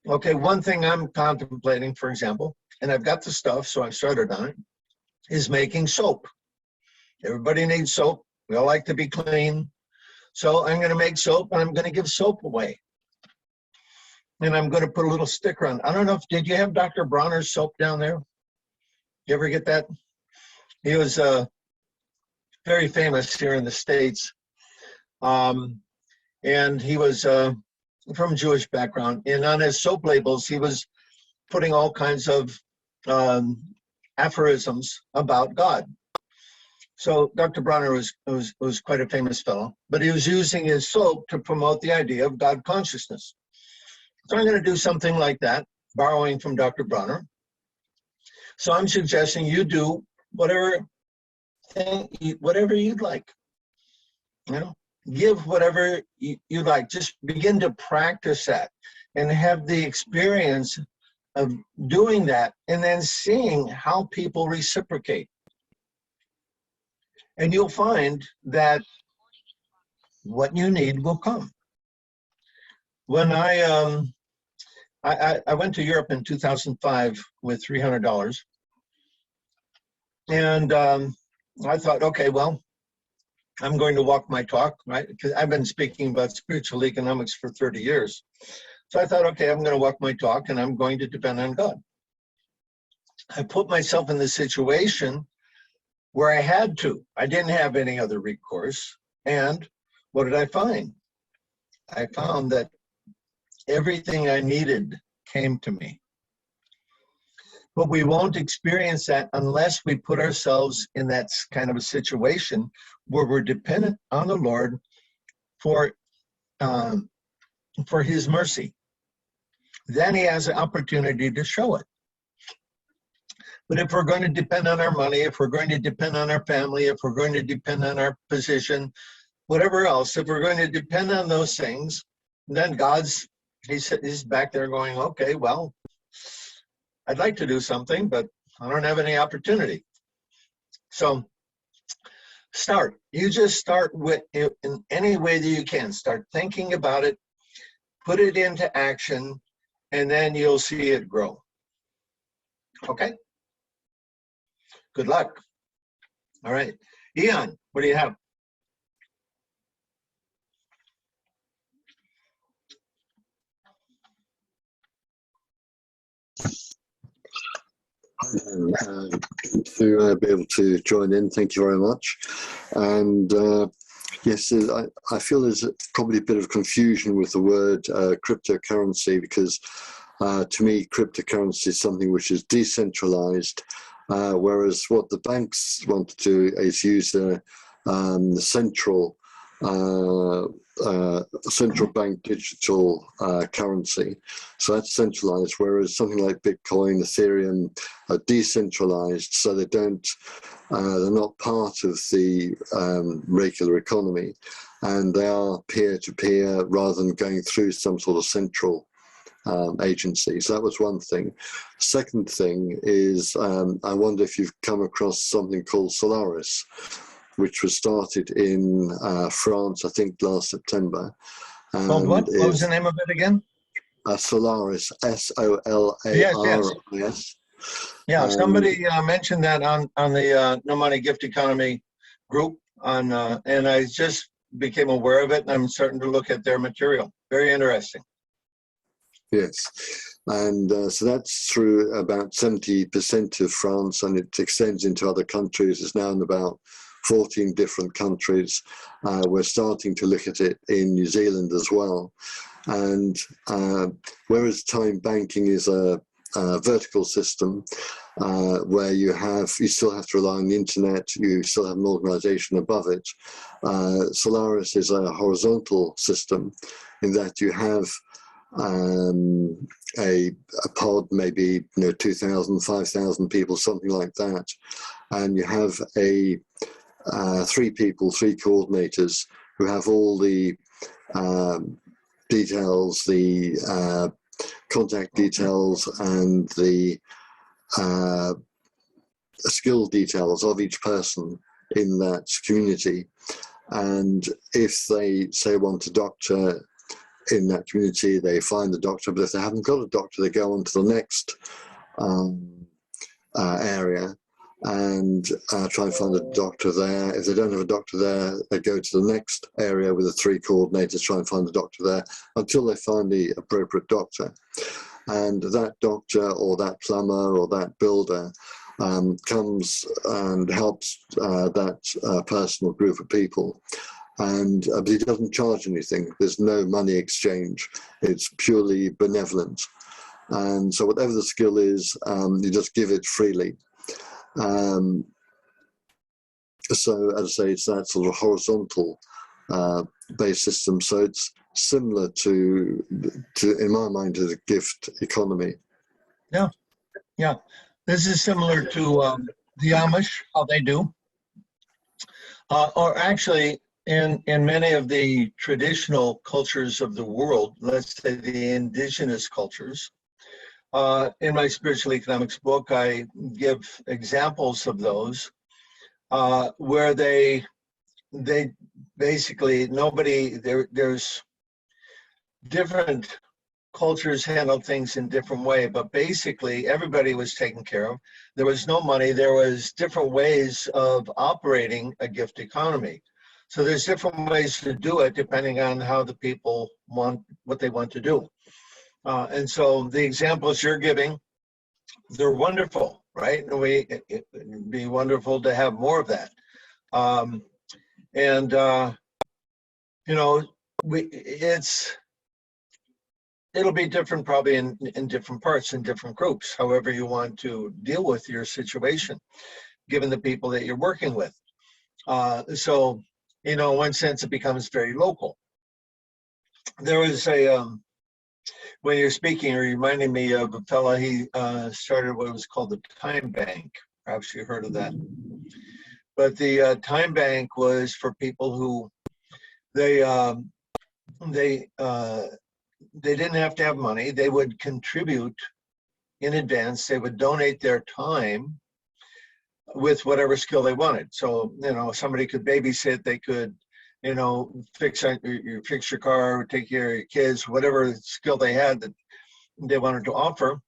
Okay, one thing I'm contemplating, for example, and I've got the stuff, so I've started on it, is making soap. Everybody needs soap. We all like to be clean. So I'm going to make soap, and I'm going to give soap away. And I'm going to put a little sticker on. I don't know if, did you have Dr. Bronner's soap down there? You ever get that? He was very famous here in the States. And he was from Jewish background. And on his soap labels, he was putting all kinds of aphorisms about God. So Dr. Bronner was quite a famous fellow, but he was using his soap to promote the idea of God consciousness. So I'm going to do something like that, borrowing from Dr. Bronner. So I'm suggesting you do whatever you'd like. You know, give whatever you like. Just begin to practice that and have the experience of doing that and then seeing how people reciprocate. And you'll find that what you need will come. When I went to Europe in 2005 with $300, and I thought, okay, well, I'm going to walk my talk, right? Because I've been speaking about spiritual economics for 30 years. So I thought, okay, I'm going to walk my talk, and I'm going to depend on God. I put myself in the situation where I had to. I didn't have any other recourse. And what did I find? I found that everything I needed came to me. But we won't experience that unless we put ourselves in that kind of a situation where we're dependent on the Lord for his mercy. Then he has an opportunity to show it. But if we're going to depend on our money, if we're going to depend on our family, if we're going to depend on our position, whatever else, if we're going to depend on those things, then he's back there going, okay, well, I'd like to do something, but I don't have any opportunity. So you just start with, in any way that you can, start thinking about it, put it into action, and then you'll see it grow. Okay? Good luck. All right. Ian, what do you have? To be able to join in, thank you very much. And yes, I feel there's probably a bit of confusion with the word cryptocurrency, because to me, cryptocurrency is something which is decentralized, whereas what the banks want to do is use the central bank digital currency. So that's centralized, whereas something like Bitcoin, Ethereum are decentralized, so they're not part of the regular economy, and they are peer-to-peer rather than going through some sort of central agency. So that was one thing. Second thing is, I wonder if you've come across something called Solaris, which was started in France, I think last September. Called what? What was the name of it again? Solaris, S-O-L-A-R-I-S. Yes. Yeah, somebody mentioned that on the No Money Gift Economy group, and I just became aware of it, and I'm starting to look at their material. Very interesting. Yes, and so that's through about 70% of France, and it extends into other countries. It's now in about 14 different countries. We're starting to look at it in New Zealand as well. And whereas time banking is a vertical system where you still have to rely on the internet, you still have an organization above it. Solaris is a horizontal system in that you have a pod, maybe 2,000, 5,000 people, something like that, and you have three coordinators who have all the details, the contact details, and the skill details of each person in that community. And if they say want a doctor in that community, they find the doctor, but if they haven't got a doctor, they go on to the next area and try and find a doctor there. If they don't have a doctor there, they go to the next area with the three coordinators, try and find a doctor there until they find the appropriate doctor. And that doctor or that plumber or that builder comes and helps that person or group of people. And but he doesn't charge anything. There's no money exchange. It's purely benevolent. And so whatever the skill is, you just give it freely. So as I say, it's that sort of horizontal based system. So it's similar to in my mind, to the gift economy. Yeah, yeah. This is similar to the Amish, how they do. Or actually, in many of the traditional cultures of the world, let's say the indigenous cultures, in my spiritual economics book, I give examples of those where they basically there's different cultures handle things in different way, but basically everybody was taken care of. There was no money. There was different ways of operating a gift economy. So there's different ways to do it depending on how the people want, what they want to do. And so the examples you're giving, they're wonderful, right? It'd be wonderful to have more of that. It'll be different probably in different parts, in different groups, however you want to deal with your situation, given the people that you're working with. So, in one sense, it becomes very local. There was when you're speaking, you're reminding me of a fella, he started what was called the Time Bank. Perhaps you heard of that. But the Time Bank was for people who, they didn't have to have money. They would contribute in advance. They would donate their time with whatever skill they wanted. So, somebody could babysit, they could, fix your car, take care of your kids, whatever skill they had that they wanted to offer.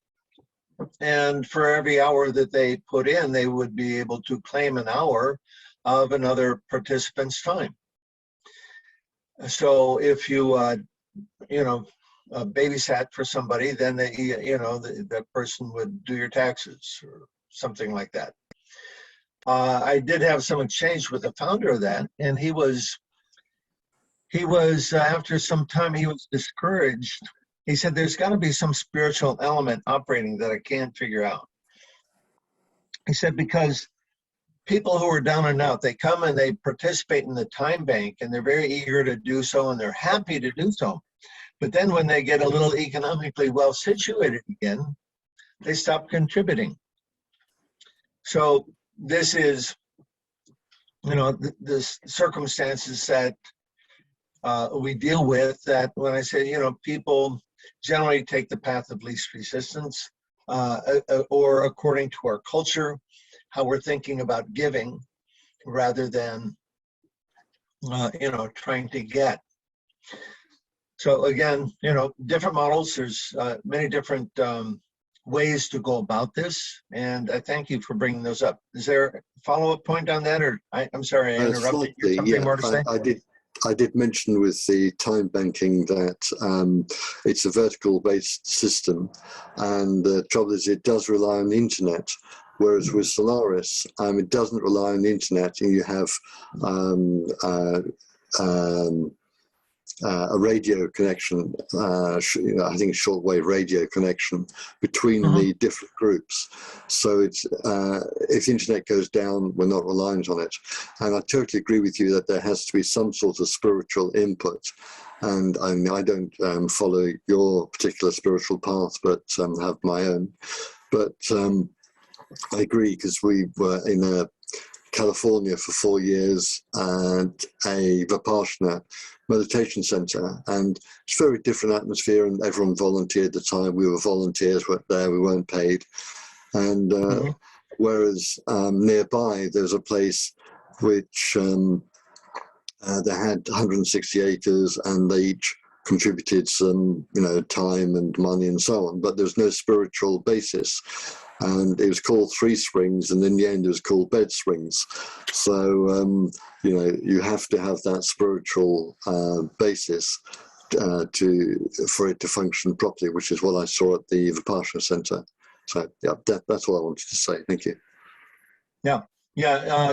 And for every hour that they put in, they would be able to claim an hour of another participant's time. So if you, babysat for somebody, then that person would do your taxes or something like that. I did have some exchange with the founder of that, and he was after some time he was discouraged. He said, "There's got to be some spiritual element operating that I can't figure out." He said, because people who are down and out, they come and they participate in the time bank, and they're very eager to do so, and they're happy to do so. But then when they get a little economically well situated again, they stop contributing. So this is, the circumstances that we deal with, that when I say, people generally take the path of least resistance, or according to our culture, how we're thinking about giving rather than, trying to get. So again, different models, there's many different ways to go about this, and I thank you for bringing those up. Is there a follow-up point on that, or I'm sorry, I interrupted you. Something more to say? I did mention with the time banking that it's a vertical based system, and the trouble is it does rely on the internet. Whereas with Solaris, it doesn't rely on the internet, and you have a radio connection, I think shortwave radio connection between the different groups. So it's, if the internet goes down, we're not reliant on it. And I totally agree with you that there has to be some sort of spiritual input. And I mean, I don't follow your particular spiritual path, but have my own. But I agree, because we were in California for 4 years at a Vipassana meditation center, and it's a very different atmosphere, and everyone volunteered at the time. We were volunteers, weren't there, we weren't paid. And whereas nearby there's a place which they had 160 acres, and they each contributed some, time and money and so on, but there's no spiritual basis. And it was called Three Springs, and in the end it was called Bed Springs. So, you have to have that spiritual basis for it to function properly, which is what I saw at the Vipassana Center. So, yeah, that's all I wanted to say. Thank you. Yeah.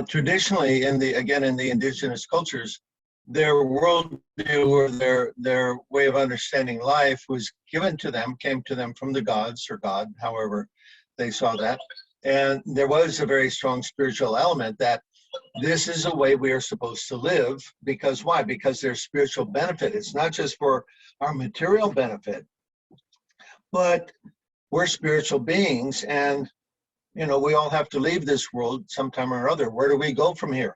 Traditionally, in the indigenous cultures, their worldview or their way of understanding life was given to them, came to them from the gods or God, however they saw that. And there was a very strong spiritual element that this is a way we are supposed to live. Because why? Because there's spiritual benefit. It's not just for our material benefit, but we're spiritual beings, and we all have to leave this world sometime or other. Where do we go from here?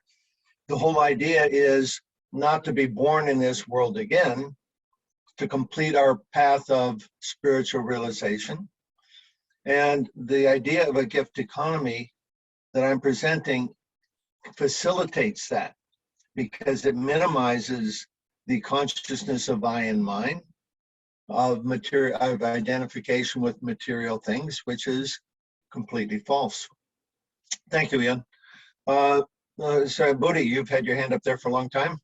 The whole idea is not to be born in this world again, to complete our path of spiritual realization. And the idea of a gift economy that I'm presenting facilitates that, because it minimizes the consciousness of I and mine, of identification with material things, which is completely false. Thank you, Ian. So, Bodhi, you've had your hand up there for a long time.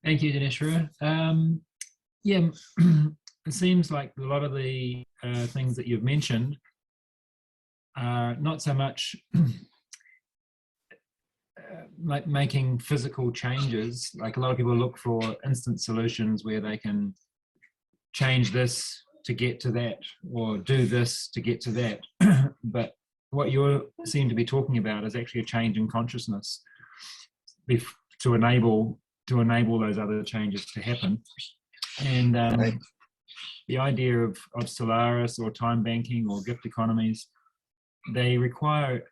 Thank you, Dineshwara. Yeah, it seems like a lot of the things that you've mentioned are not so much like making physical changes. Like, a lot of people look for instant solutions where they can change this to get to that, or do this to get to that. But what you seem to be talking about is actually a change in consciousness to enable those other changes to happen. And Right. The idea of Solaris or time banking or gift economies, they require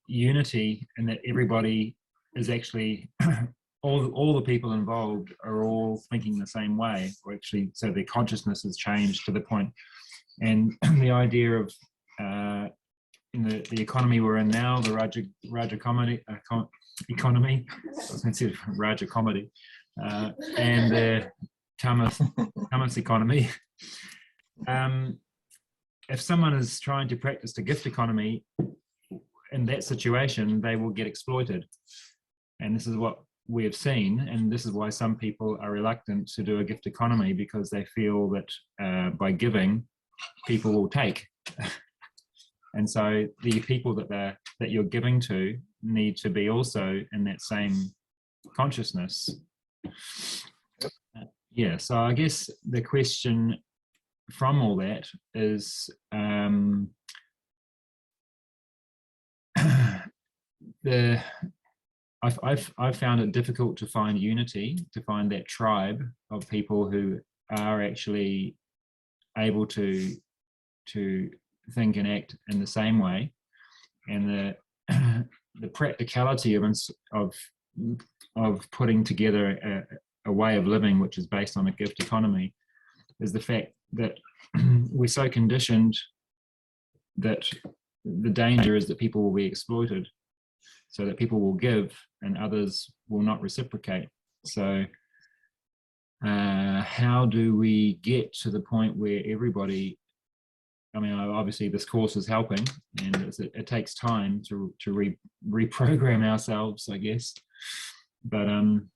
unity, in that everybody is actually all the people involved are all thinking the same way, or actually, so their consciousness has changed to the point. And the idea of in the economy we're in now, the Raja comedy economy, I was going to say Raja comedy, and the Tamas economy. If someone is trying to practice the gift economy, in that situation, they will get exploited. And this is what we have seen, and this is why some people are reluctant to do a gift economy, because they feel that by giving, people will take. And so the people that you're giving to need to be also in that same consciousness. Yeah, so I guess the question from all that is, I've found it difficult to find unity, to find that tribe of people who are actually able to think and act in the same way. And the practicality of putting together a way of living which is based on a gift economy is the fact that we're so conditioned that the danger is that people will be exploited, so that people will give and others will not reciprocate. So how do we get to the point where everybody, I mean, obviously this course is helping, and it takes time to reprogram ourselves, I guess. But in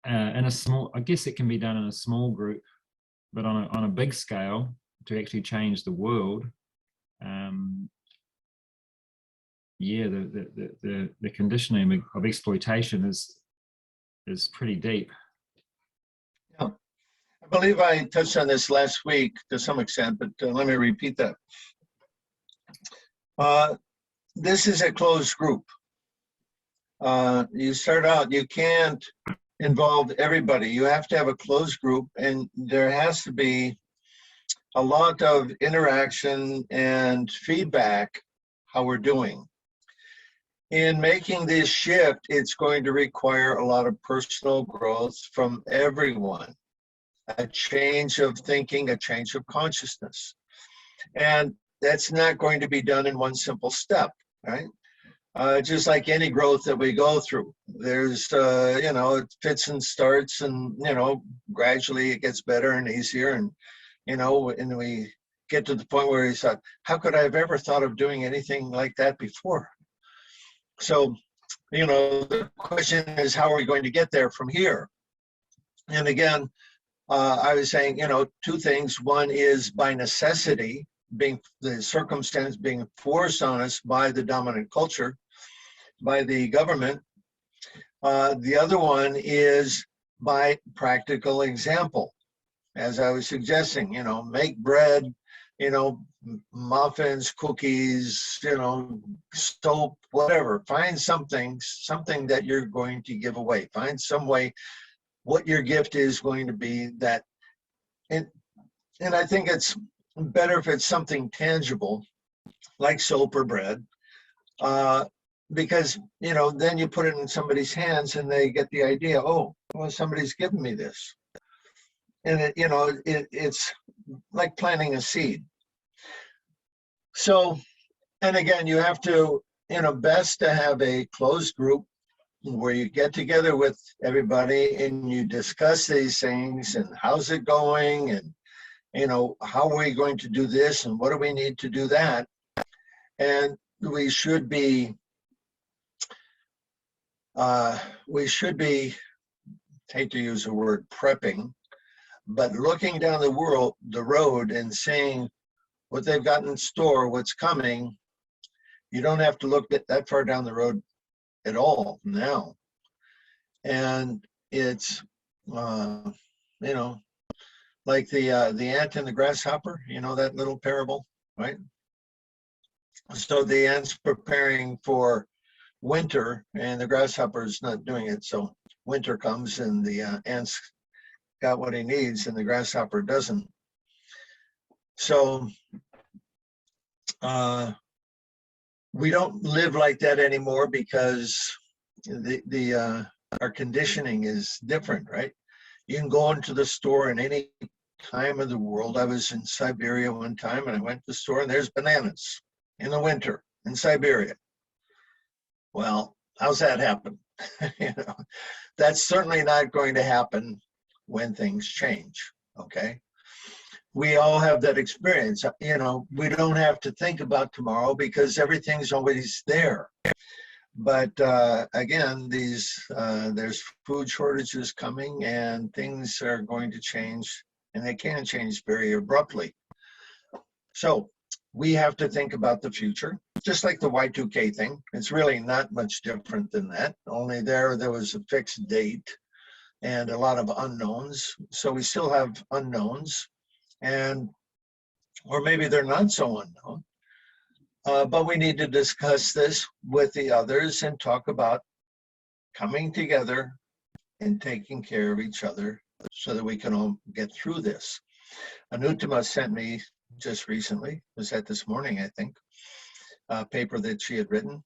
a small, I guess it can be done in a small group, but on a big scale, to actually change the world, yeah, the conditioning of exploitation is pretty deep. Yeah. I believe I touched on this last week to some extent, but let me repeat that. This is a closed group. You start out, you can't involve everybody. You have to have a closed group, and there has to be a lot of interaction and feedback how we're doing. In making this shift, it's going to require a lot of personal growth from everyone, a change of thinking, a change of consciousness. And that's not going to be done in one simple step, right? Just like any growth that we go through, there's, you know, it fits and starts, and, you know, gradually it gets better and easier. And, you know, and we get to the point where he thought, how could I have ever thought of doing anything like that before? So, you know, the question is, how are we going to get there from here? And again, I was saying, you know, two things. One is by necessity, being the circumstance being forced on us by the dominant culture, by the government. The other one is by practical example. As I was suggesting, you know, make bread, you know, muffins, cookies, you know, soap, whatever. Find something that you're going to give away. Find some way what your gift is going to be that, and I think it's better if it's something tangible, like soap or bread, because, you know, then you put it in somebody's hands and they get the idea, oh, well, somebody's given me this. And it, you know, it's like planting a seed. So, and again, you have to, you know, best to have a closed group where you get together with everybody and you discuss these things and how's it going, and, you know, how are we going to do this and what do we need to do that. And we should be, hate to use the word prepping, but looking down the road and seeing what they've got in store, what's coming. You don't have to look that far down the road at all now. And it's, you know, like the ant and the grasshopper, you know, that little parable, right? So the ant's preparing for winter and the grasshopper's not doing it. So winter comes and the ant's got what he needs and the grasshopper doesn't. So we don't live like that anymore because our conditioning is different, right? You can go into the store in any time of the world. I was in Siberia one time and I went to the store and there's bananas in the winter in Siberia. Well, how's that happen? You know, that's certainly not going to happen when things change, okay? We all have that experience. You know, we don't have to think about tomorrow because everything's always there. But again, there's food shortages coming and things are going to change, and they can change very abruptly. So we have to think about the future, just like the Y2K thing. It's really not much different than that, only there was a fixed date and a lot of unknowns. So we still have unknowns, and or maybe they're not so unknown. But we need to discuss this with the others and talk about coming together and taking care of each other so that we can all get through this. Anutama sent me just recently, was that this morning, I think, a paper that she had written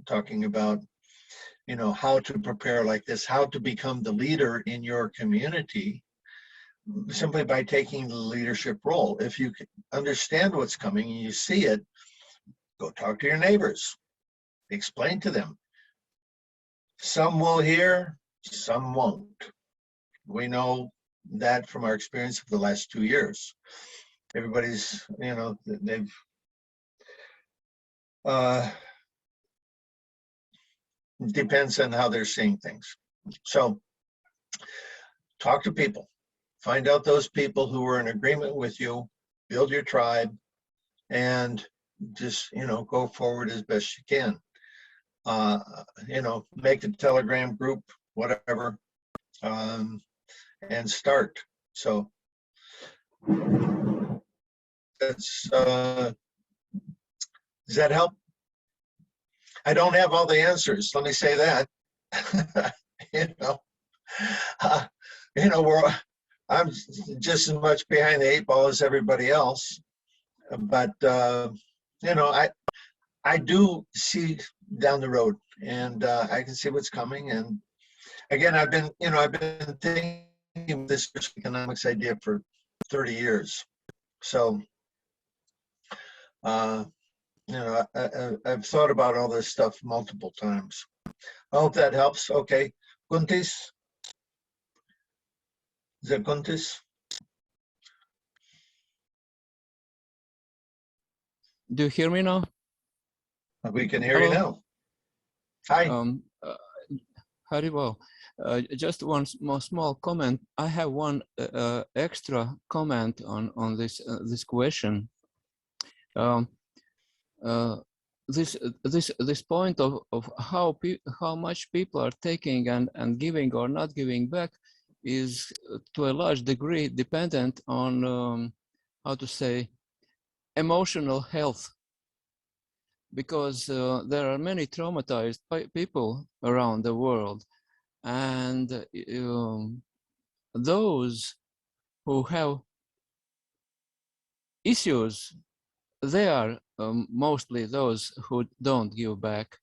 talking about, you know, how to prepare like this, how to become the leader in your community simply by taking the leadership role. If you understand what's coming and you see it, go talk to your neighbors, explain to them. Some will hear, some won't. We know that from our experience of the last 2 years. Everybody's, you know, they've depends on how they're seeing things. So talk to people, find out those people who are in agreement with you build your tribe, and just, you know, go forward as best you can. You know, make a Telegram group, whatever, and start. So that's, does that help? I don't have all the answers. Let me say that. You know, you know, I'm just as much behind the 8 ball as everybody else, but you know, I do see down the road, and I can see what's coming. And again, I've been thinking this economics idea for 30 years. So, you know, I've thought about all this stuff multiple times. I hope that helps. Okay, Guntis. Is that Guntis? Do you hear me now? We can hear you now. Hi. Very well. Just one more small comment. I have one extra comment on this question. This point of how much people are taking and giving or not giving back is to a large degree dependent on how to say emotional health, because there are many traumatized people around the world, and those who have issues, they are mostly those who don't give back,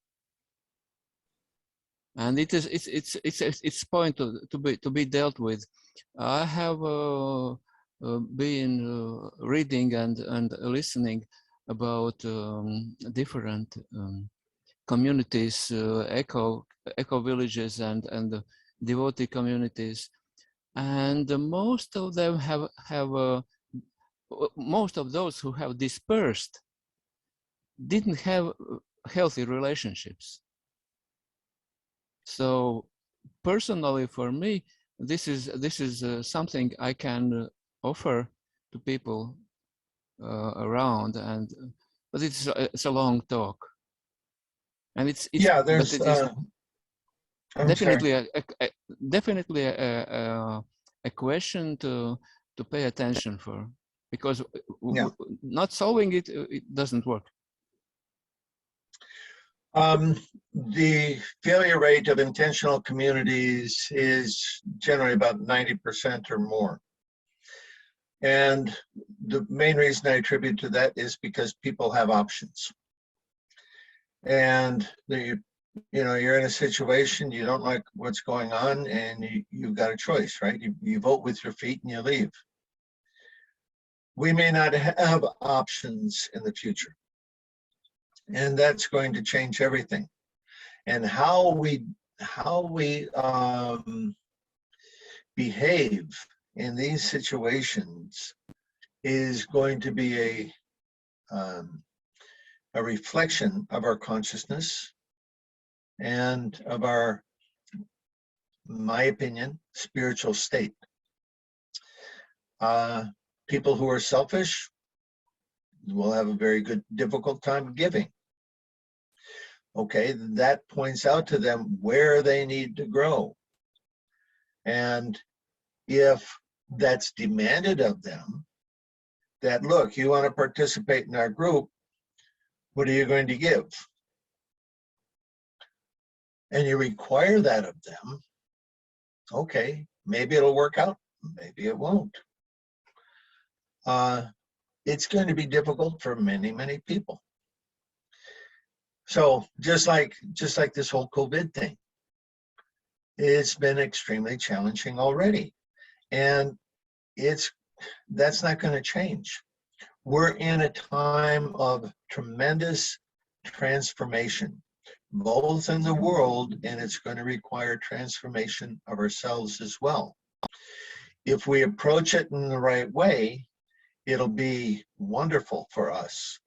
and it's point to be dealt with. I have been reading and listening about different communities, eco villages and devotee communities, and most of them have most of those who have dispersed didn't have healthy relationships. So personally, for me, this is something I can offer to people around, and but it's a long talk, and it's yeah, there's definitely a question to pay attention for, because yeah. not solving it, it doesn't work. The failure rate of intentional communities is generally about 90% or more. And the main reason I attribute to that is because people have options. And you know, you're in a situation, you don't like what's going on, and you've got a choice, right? You vote with your feet and you leave. We may not have options in the future, and that's going to change everything. And how we behave in these situations is going to be a reflection of our consciousness and of our, my opinion, spiritual state. People who are selfish will have a very difficult time giving. Okay, that points out to them where they need to grow. And if that's demanded of them, that, look, you want to participate in our group, what are you going to give? And you require that of them, okay, maybe it'll work out, maybe it won't. It's going to be difficult for many, many people. So just like this whole COVID thing, it's been extremely challenging already. And that's not going to change. We're in a time of tremendous transformation, both in the world, and it's going to require transformation of ourselves as well. If we approach it in the right way, it'll be wonderful for us.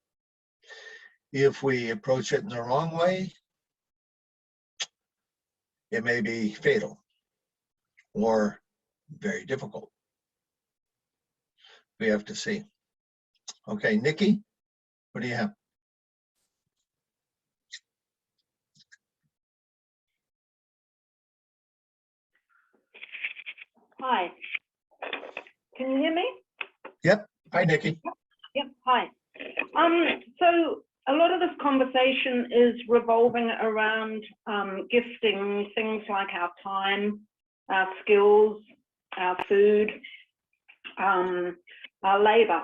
If we approach it in the wrong way, it may be fatal or very difficult. We have to see. Okay, Nikki, what do you have? Hi. Can you hear me? Yep. Hi, Nikki. Yep. Hi. So a lot of this conversation is revolving around gifting things like our time, our skills, our food, our labor.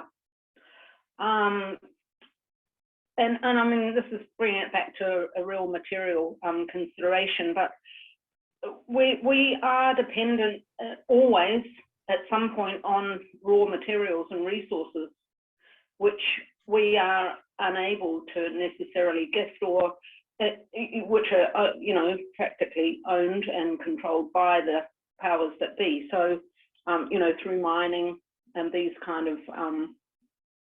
And I mean, this is bringing it back to a real material consideration, but we are dependent always at some point on raw materials and resources, which we are unable to necessarily gift, or which are practically owned and controlled by the powers that be. So through mining and these kind of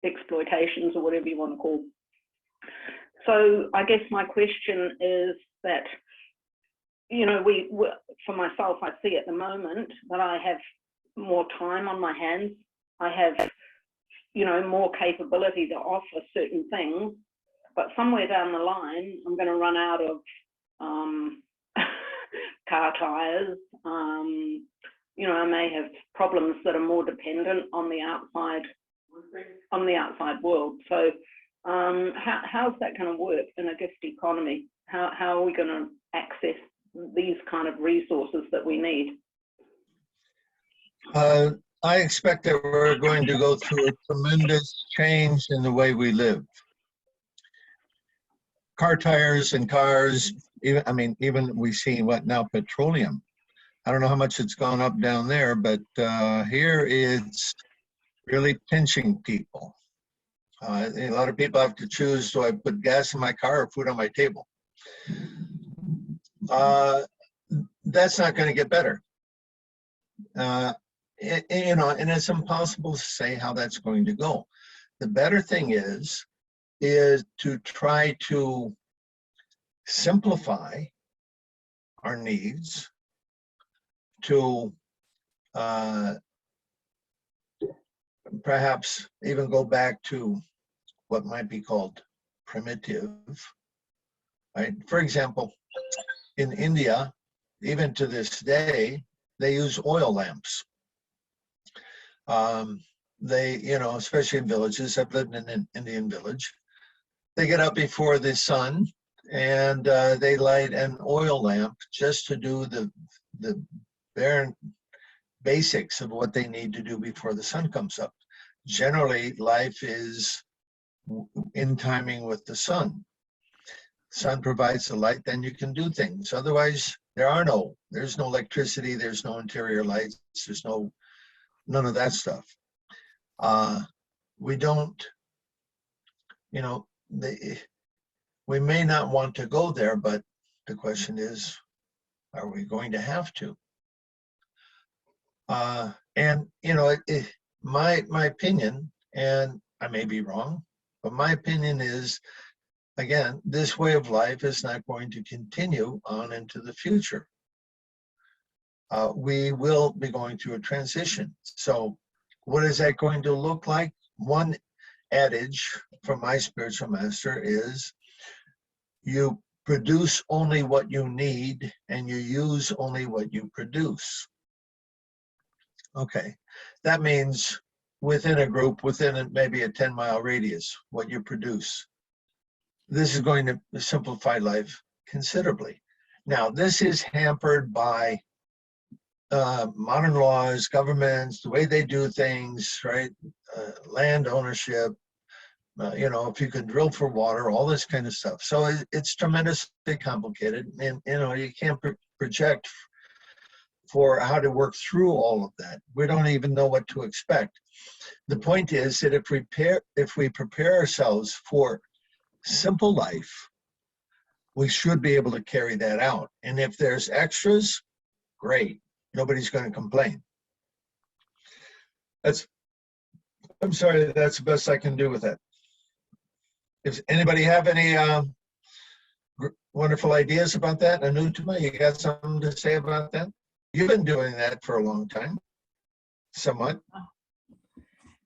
exploitations, or whatever you want to call. So I guess my question is that, we for myself, I see at the moment that I have more time on my hands. I have, more capability to offer certain things, but somewhere down the line, I'm going to run out of car tires. I may have problems that are more dependent on the outside world. So how's that going to work in a gift economy? How are we going to access these kind of resources that we need? I expect that we're going to go through a tremendous change in the way we live. Car tires and cars, even we see what now, petroleum. I don't know how much it's gone up down there, but here it's really pinching people. A lot of people have to choose, do I put gas in my car or food on my table? That's not going to get better. And it's impossible to say how that's going to go. The better thing is to try to simplify our needs, to perhaps even go back to what might be called primitive, right? For example, in India, even to this day, they use oil lamps. They, especially in villages, I've lived in an Indian village, they get up before the sun and they light an oil lamp just to do the bare basics of what they need to do before the sun comes up. Generally, life is in timing with the sun. Sun provides the light, then you can do things. Otherwise, there's no electricity, there's no interior lights, there's none of that stuff. We don't, we may not want to go there, but the question is, are we going to have to? My opinion, and I may be wrong, but my opinion is, again, this way of life is not going to continue on into the future. We will be going through a transition. So what is that going to look like? One adage from my spiritual master is, you produce only what you need and you use only what you produce. Okay, that means within a group, within maybe a 10-mile radius, what you produce. This is going to simplify life considerably. Now, this is hampered by modern laws, governments, the way they do things, right? Land ownership, if you can drill for water, all this kind of stuff. So it's tremendously complicated, and you can't project for how to work through all of that. We don't even know what to expect. The point is that if we prepare ourselves for simple life, we should be able to carry that out. And if there's extras, great. Nobody's going to complain. I'm sorry, that's the best I can do with that. Does anybody have any wonderful ideas about that? Anutama, you got something to say about that? You've been doing that for a long time, somewhat.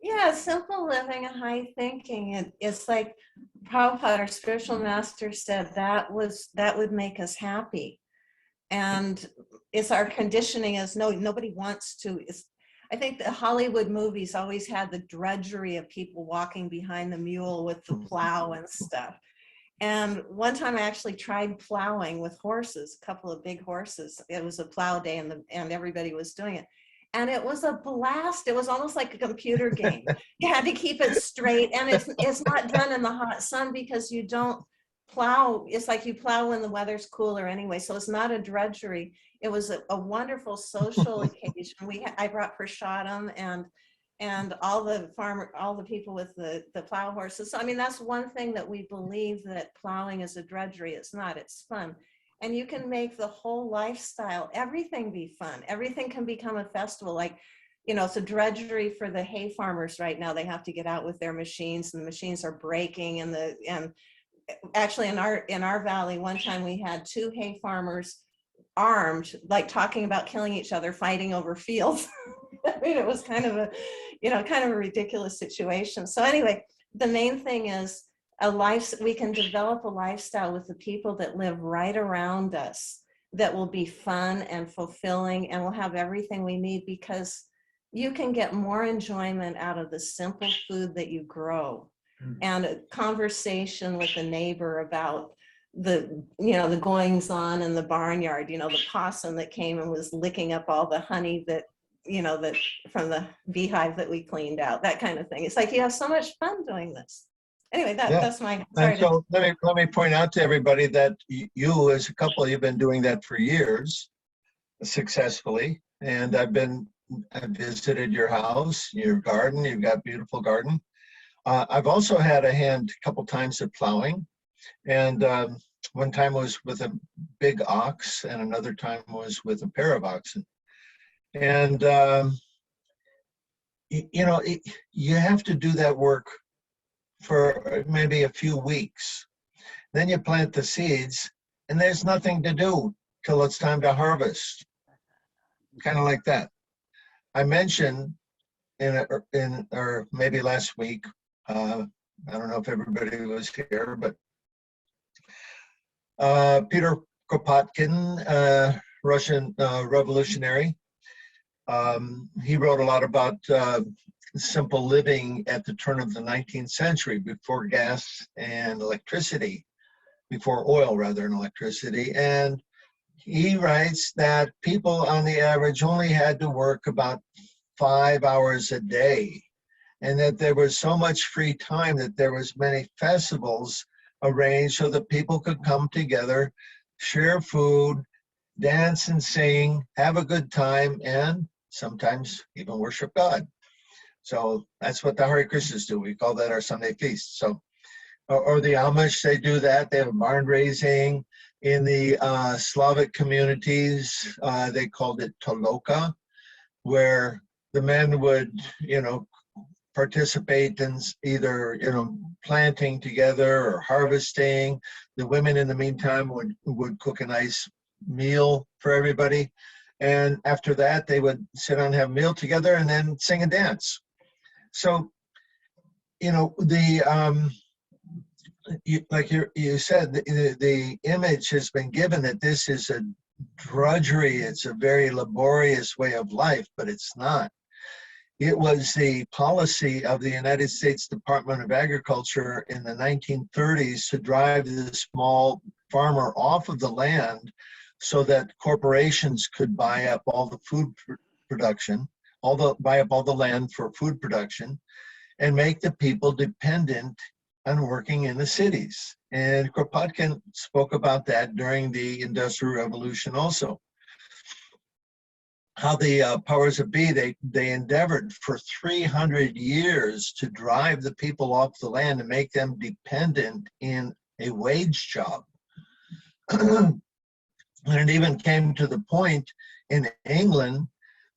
Yeah, simple living and high thinking. It's like Prabhupada, our spiritual master, said that would make us happy. And it's our conditioning as nobody wants to. I think the Hollywood movies always had the drudgery of people walking behind the mule with the plow and stuff. And one time I actually tried plowing with horses, a couple of big horses. It was a plow day and everybody was doing it. And it was a blast. It was almost like a computer game. You had to keep it straight. And it's not done in the hot sun because you don't plow. It's like you plow when the weather's cooler anyway. So it's not a drudgery. It was a wonderful social occasion. I brought prasadam and all the people with the plow horses. So, I mean, that's one thing that we believe, that plowing is a drudgery. It's not, it's fun. And you can make the whole lifestyle, everything be fun. Everything can become a festival. Like, you know, it's a drudgery for the hay farmers right now. They have to get out with their machines, and the machines are breaking. And actually in our valley, one time we had 2 hay farmers armed, like talking about killing each other, fighting over fields. I mean, it was kind of a ridiculous situation. So anyway, the main thing is we can develop a lifestyle with the people that live right around us that will be fun and fulfilling, and will have everything we need, because you can get more enjoyment out of the simple food that you grow. And a conversation with a neighbor about the goings on in the barnyard, the possum that came and was licking up all the honey that from the beehive that we cleaned out, that kind of thing. It's like you have so much fun doing this. Anyway, that's my. And so let me point out to everybody that you, as a couple, you've been doing that for years successfully. And I've visited your house, your garden. You've got a beautiful garden. I've also had a hand a couple times at plowing, and one time was with a big ox, and another time was with a pair of oxen. And you have to do that work for maybe a few weeks. Then you plant the seeds, and there's nothing to do till it's time to harvest. Kind of like that. I mentioned or maybe last week, I don't know if everybody was here, but Peter Kropotkin, Russian revolutionary, he wrote a lot about simple living at the turn of the 19th century, before gas and electricity, before oil rather than electricity. And he writes that people on the average only had to work about 5 hours a day, and that there was so much free time that there was many festivals arranged so that people could come together, share food, dance and sing, have a good time, and sometimes even worship God. So that's what the Hare Krishnas do. We call that our Sunday feast. So, or the Amish, they do that. They have a barn raising. In the Slavic communities, they called it Toloka, where the men would, participate in either, planting together or harvesting. The women, in the meantime, would cook a nice meal for everybody. And after that, they would sit down and have a meal together and then sing and dance. So, like you said, the image has been given that this is a drudgery, it's a very laborious way of life, but it's not. It was the policy of the United States Department of Agriculture in the 1930s to drive the small farmer off of the land so that corporations could buy up all the food production, buy up all the land for food production, and make the people dependent on working in the cities. And Kropotkin spoke about that during the Industrial Revolution also. How the powers that be, they endeavored for 300 years to drive the people off the land and make them dependent in a wage job. And it even came to the point in England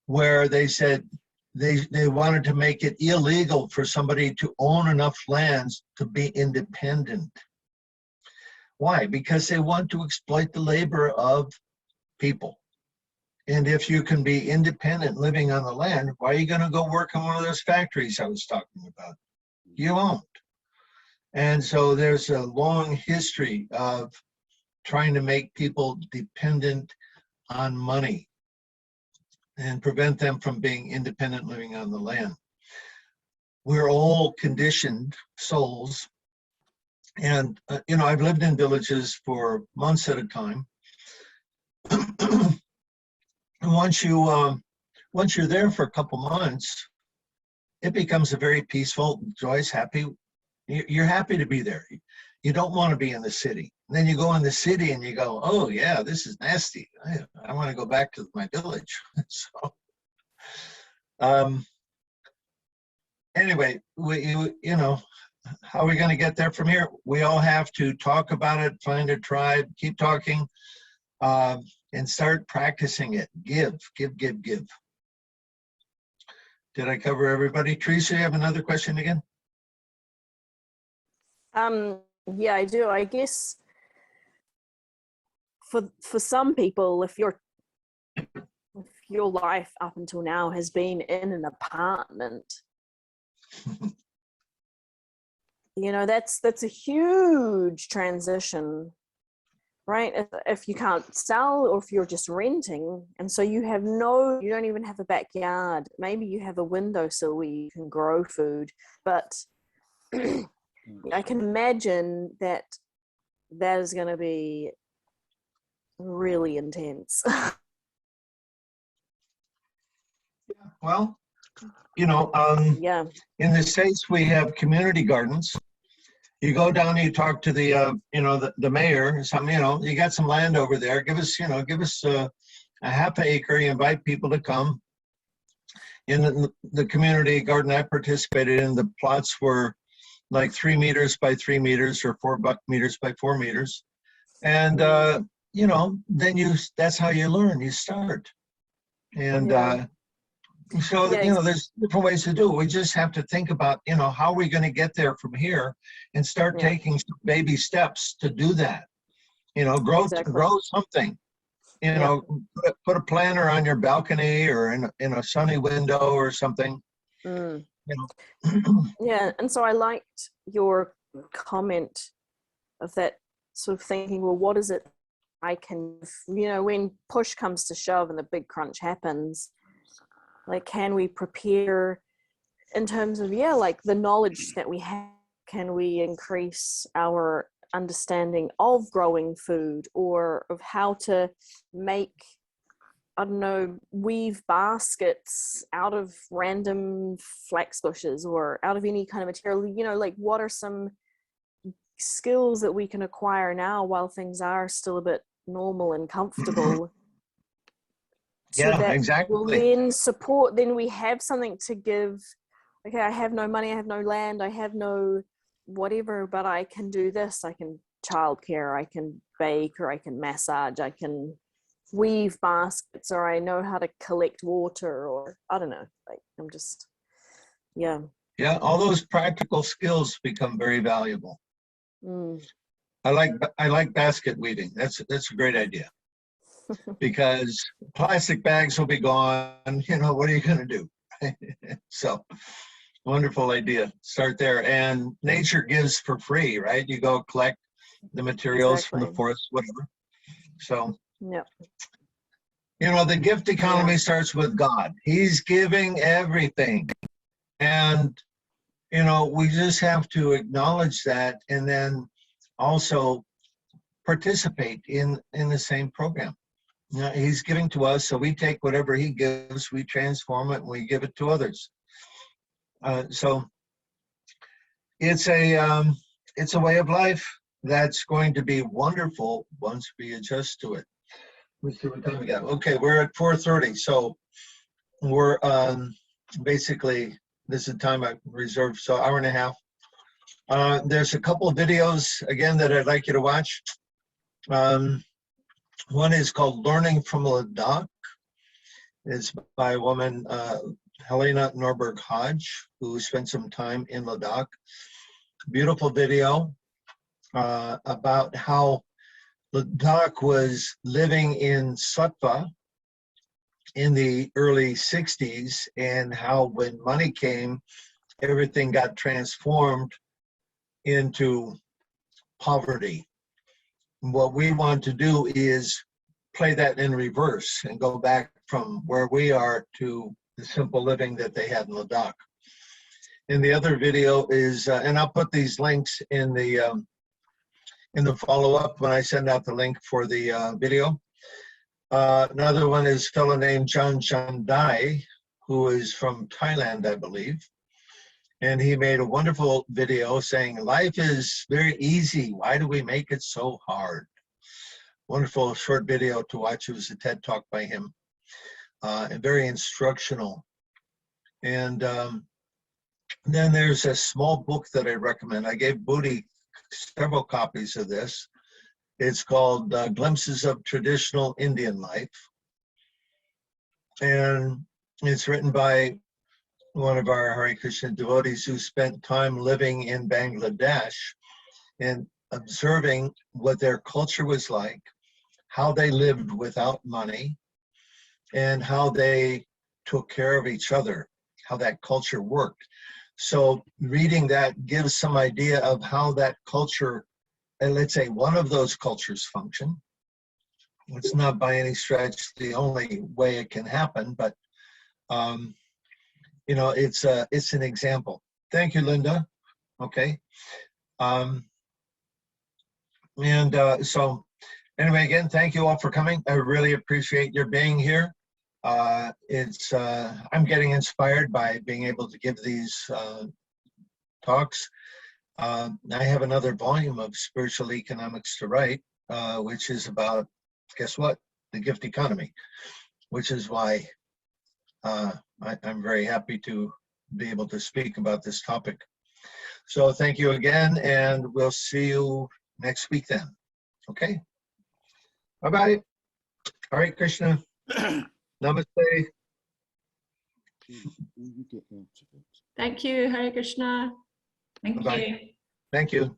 where they said they wanted to make it illegal for somebody to own enough lands to be independent. Why? Because they want to exploit the labor of people. And if you can be independent living on the land, why are you going to go work in one of those factories I was talking about? You won't. And so there's a long history of trying to make people dependent on money and prevent them from being independent living on the land. We're all conditioned souls. And, you know, I've lived in villages for months at a time. And once you're there for a couple months, it becomes a very peaceful, joyous, happy. You're happy to be there. You don't want to be in the city. And then you go in the city and you go, oh yeah, this is nasty. I want to go back to my village. So, anyway, you know, how are we going to get there from here? We all have to talk about it, find a tribe, keep talking, and start practicing it. Give, give, give, give. Did I cover everybody? Teresa, you have another question again? Yeah, I do. I guess for some people, if your life up until now has been in an apartment, you know, that's a huge transition, right? If you can't sell, or if you're just renting, and so you don't even have a backyard. Maybe you have a windowsill where you can grow food, but I can imagine that is going to be really intense. Well, you know, Yeah. in the States, we have community gardens. You go down and you talk to the, you know, the mayor, you know, you got some land over there. Give us a half acre. You invite people to come. In the community garden I participated in, the plots were like 3 meters by 3 meters or 4 meters by 4 meters. And, you know, then that's how you learn, you start. And so, you know, there's different ways to do it. We just have to think about, you know, how are we going to get there from here and start taking some baby steps to do that. You know, grow something. You know, put a planter on your balcony or in a sunny window or something. You know. Yeah, and so I liked your comment of that sort of thinking, well, what is it I can, you know, when push comes to shove and the big crunch happens, like, can we prepare in terms of, like the knowledge that we have, can we increase our understanding of growing food, or of how to make, I don't know, weave baskets out of random flax bushes or out of any kind of material, you know, like what are some skills that we can acquire now while things are still a bit normal and comfortable? So that exactly. will then support, then we have something to give. Okay, I have no money, I have no land, I have no whatever, but I can do this. I can childcare, I can bake, or I can massage, I can weave baskets, or I know how to collect water, or I don't know, like I'm just, yeah, all those practical skills become very valuable. I like basket weaving. That's a great idea. Because plastic bags will be gone, you know, what are you going to do? So, wonderful idea. Start there. And nature gives for free, right? You go collect the materials from the forest, whatever. So, you know, the gift economy starts with God. He's giving everything. And, you know, we just have to acknowledge that, and then also participate in the same program. You know, he's giving to us, so we take whatever he gives, we transform it, and we give it to others. So it's a way of life that's going to be wonderful once we adjust to it. Let's see what time we got. Okay, we're at 4:30, so we're basically, this is the time I reserved, so hour and a half. There's a couple of videos again that I'd like you to watch. One is called Learning from Ladakh. It's by a woman, Helena Norberg Hodge, who spent some time in Ladakh. Beautiful video about how Ladakh was living in sattva, in the early 60s, and how when money came, everything got transformed into poverty. What we want to do is play that in reverse and go back from where we are to the simple living that they had in Ladakh. And the other video is, and I'll put these links in the follow-up when I send out the link for the video. Another one is a fellow named John Chandai, who is from Thailand, I believe. And he made a wonderful video saying, life is very easy. Why do we make it so hard? Wonderful short video to watch. It was a TED Talk by him, and very instructional. And then there's a small book that I recommend. I gave Booty several copies of this. It's called Glimpses of Traditional Indian Life. And it's written by one of our Hare Krishna devotees who spent time living in Bangladesh and observing what their culture was like, how they lived without money, and how they took care of each other, how that culture worked. So reading that gives some idea of how that culture, and let's say one of those cultures function. It's not by any stretch the only way it can happen, but you know, it's an example. Thank you, Linda. Okay. So anyway, again, thank you all for coming. I really appreciate your being here. I'm getting inspired by being able to give these talks. I have another volume of Spiritual Economics to write, which is about, guess what? The gift economy, which is why I'm very happy to be able to speak about this topic. So thank you again, and we'll see you next week then. Okay? Bye-bye. Hare Krishna. Namaste. Thank you, Hare Krishna. Thank Bye-bye. you. Thank you.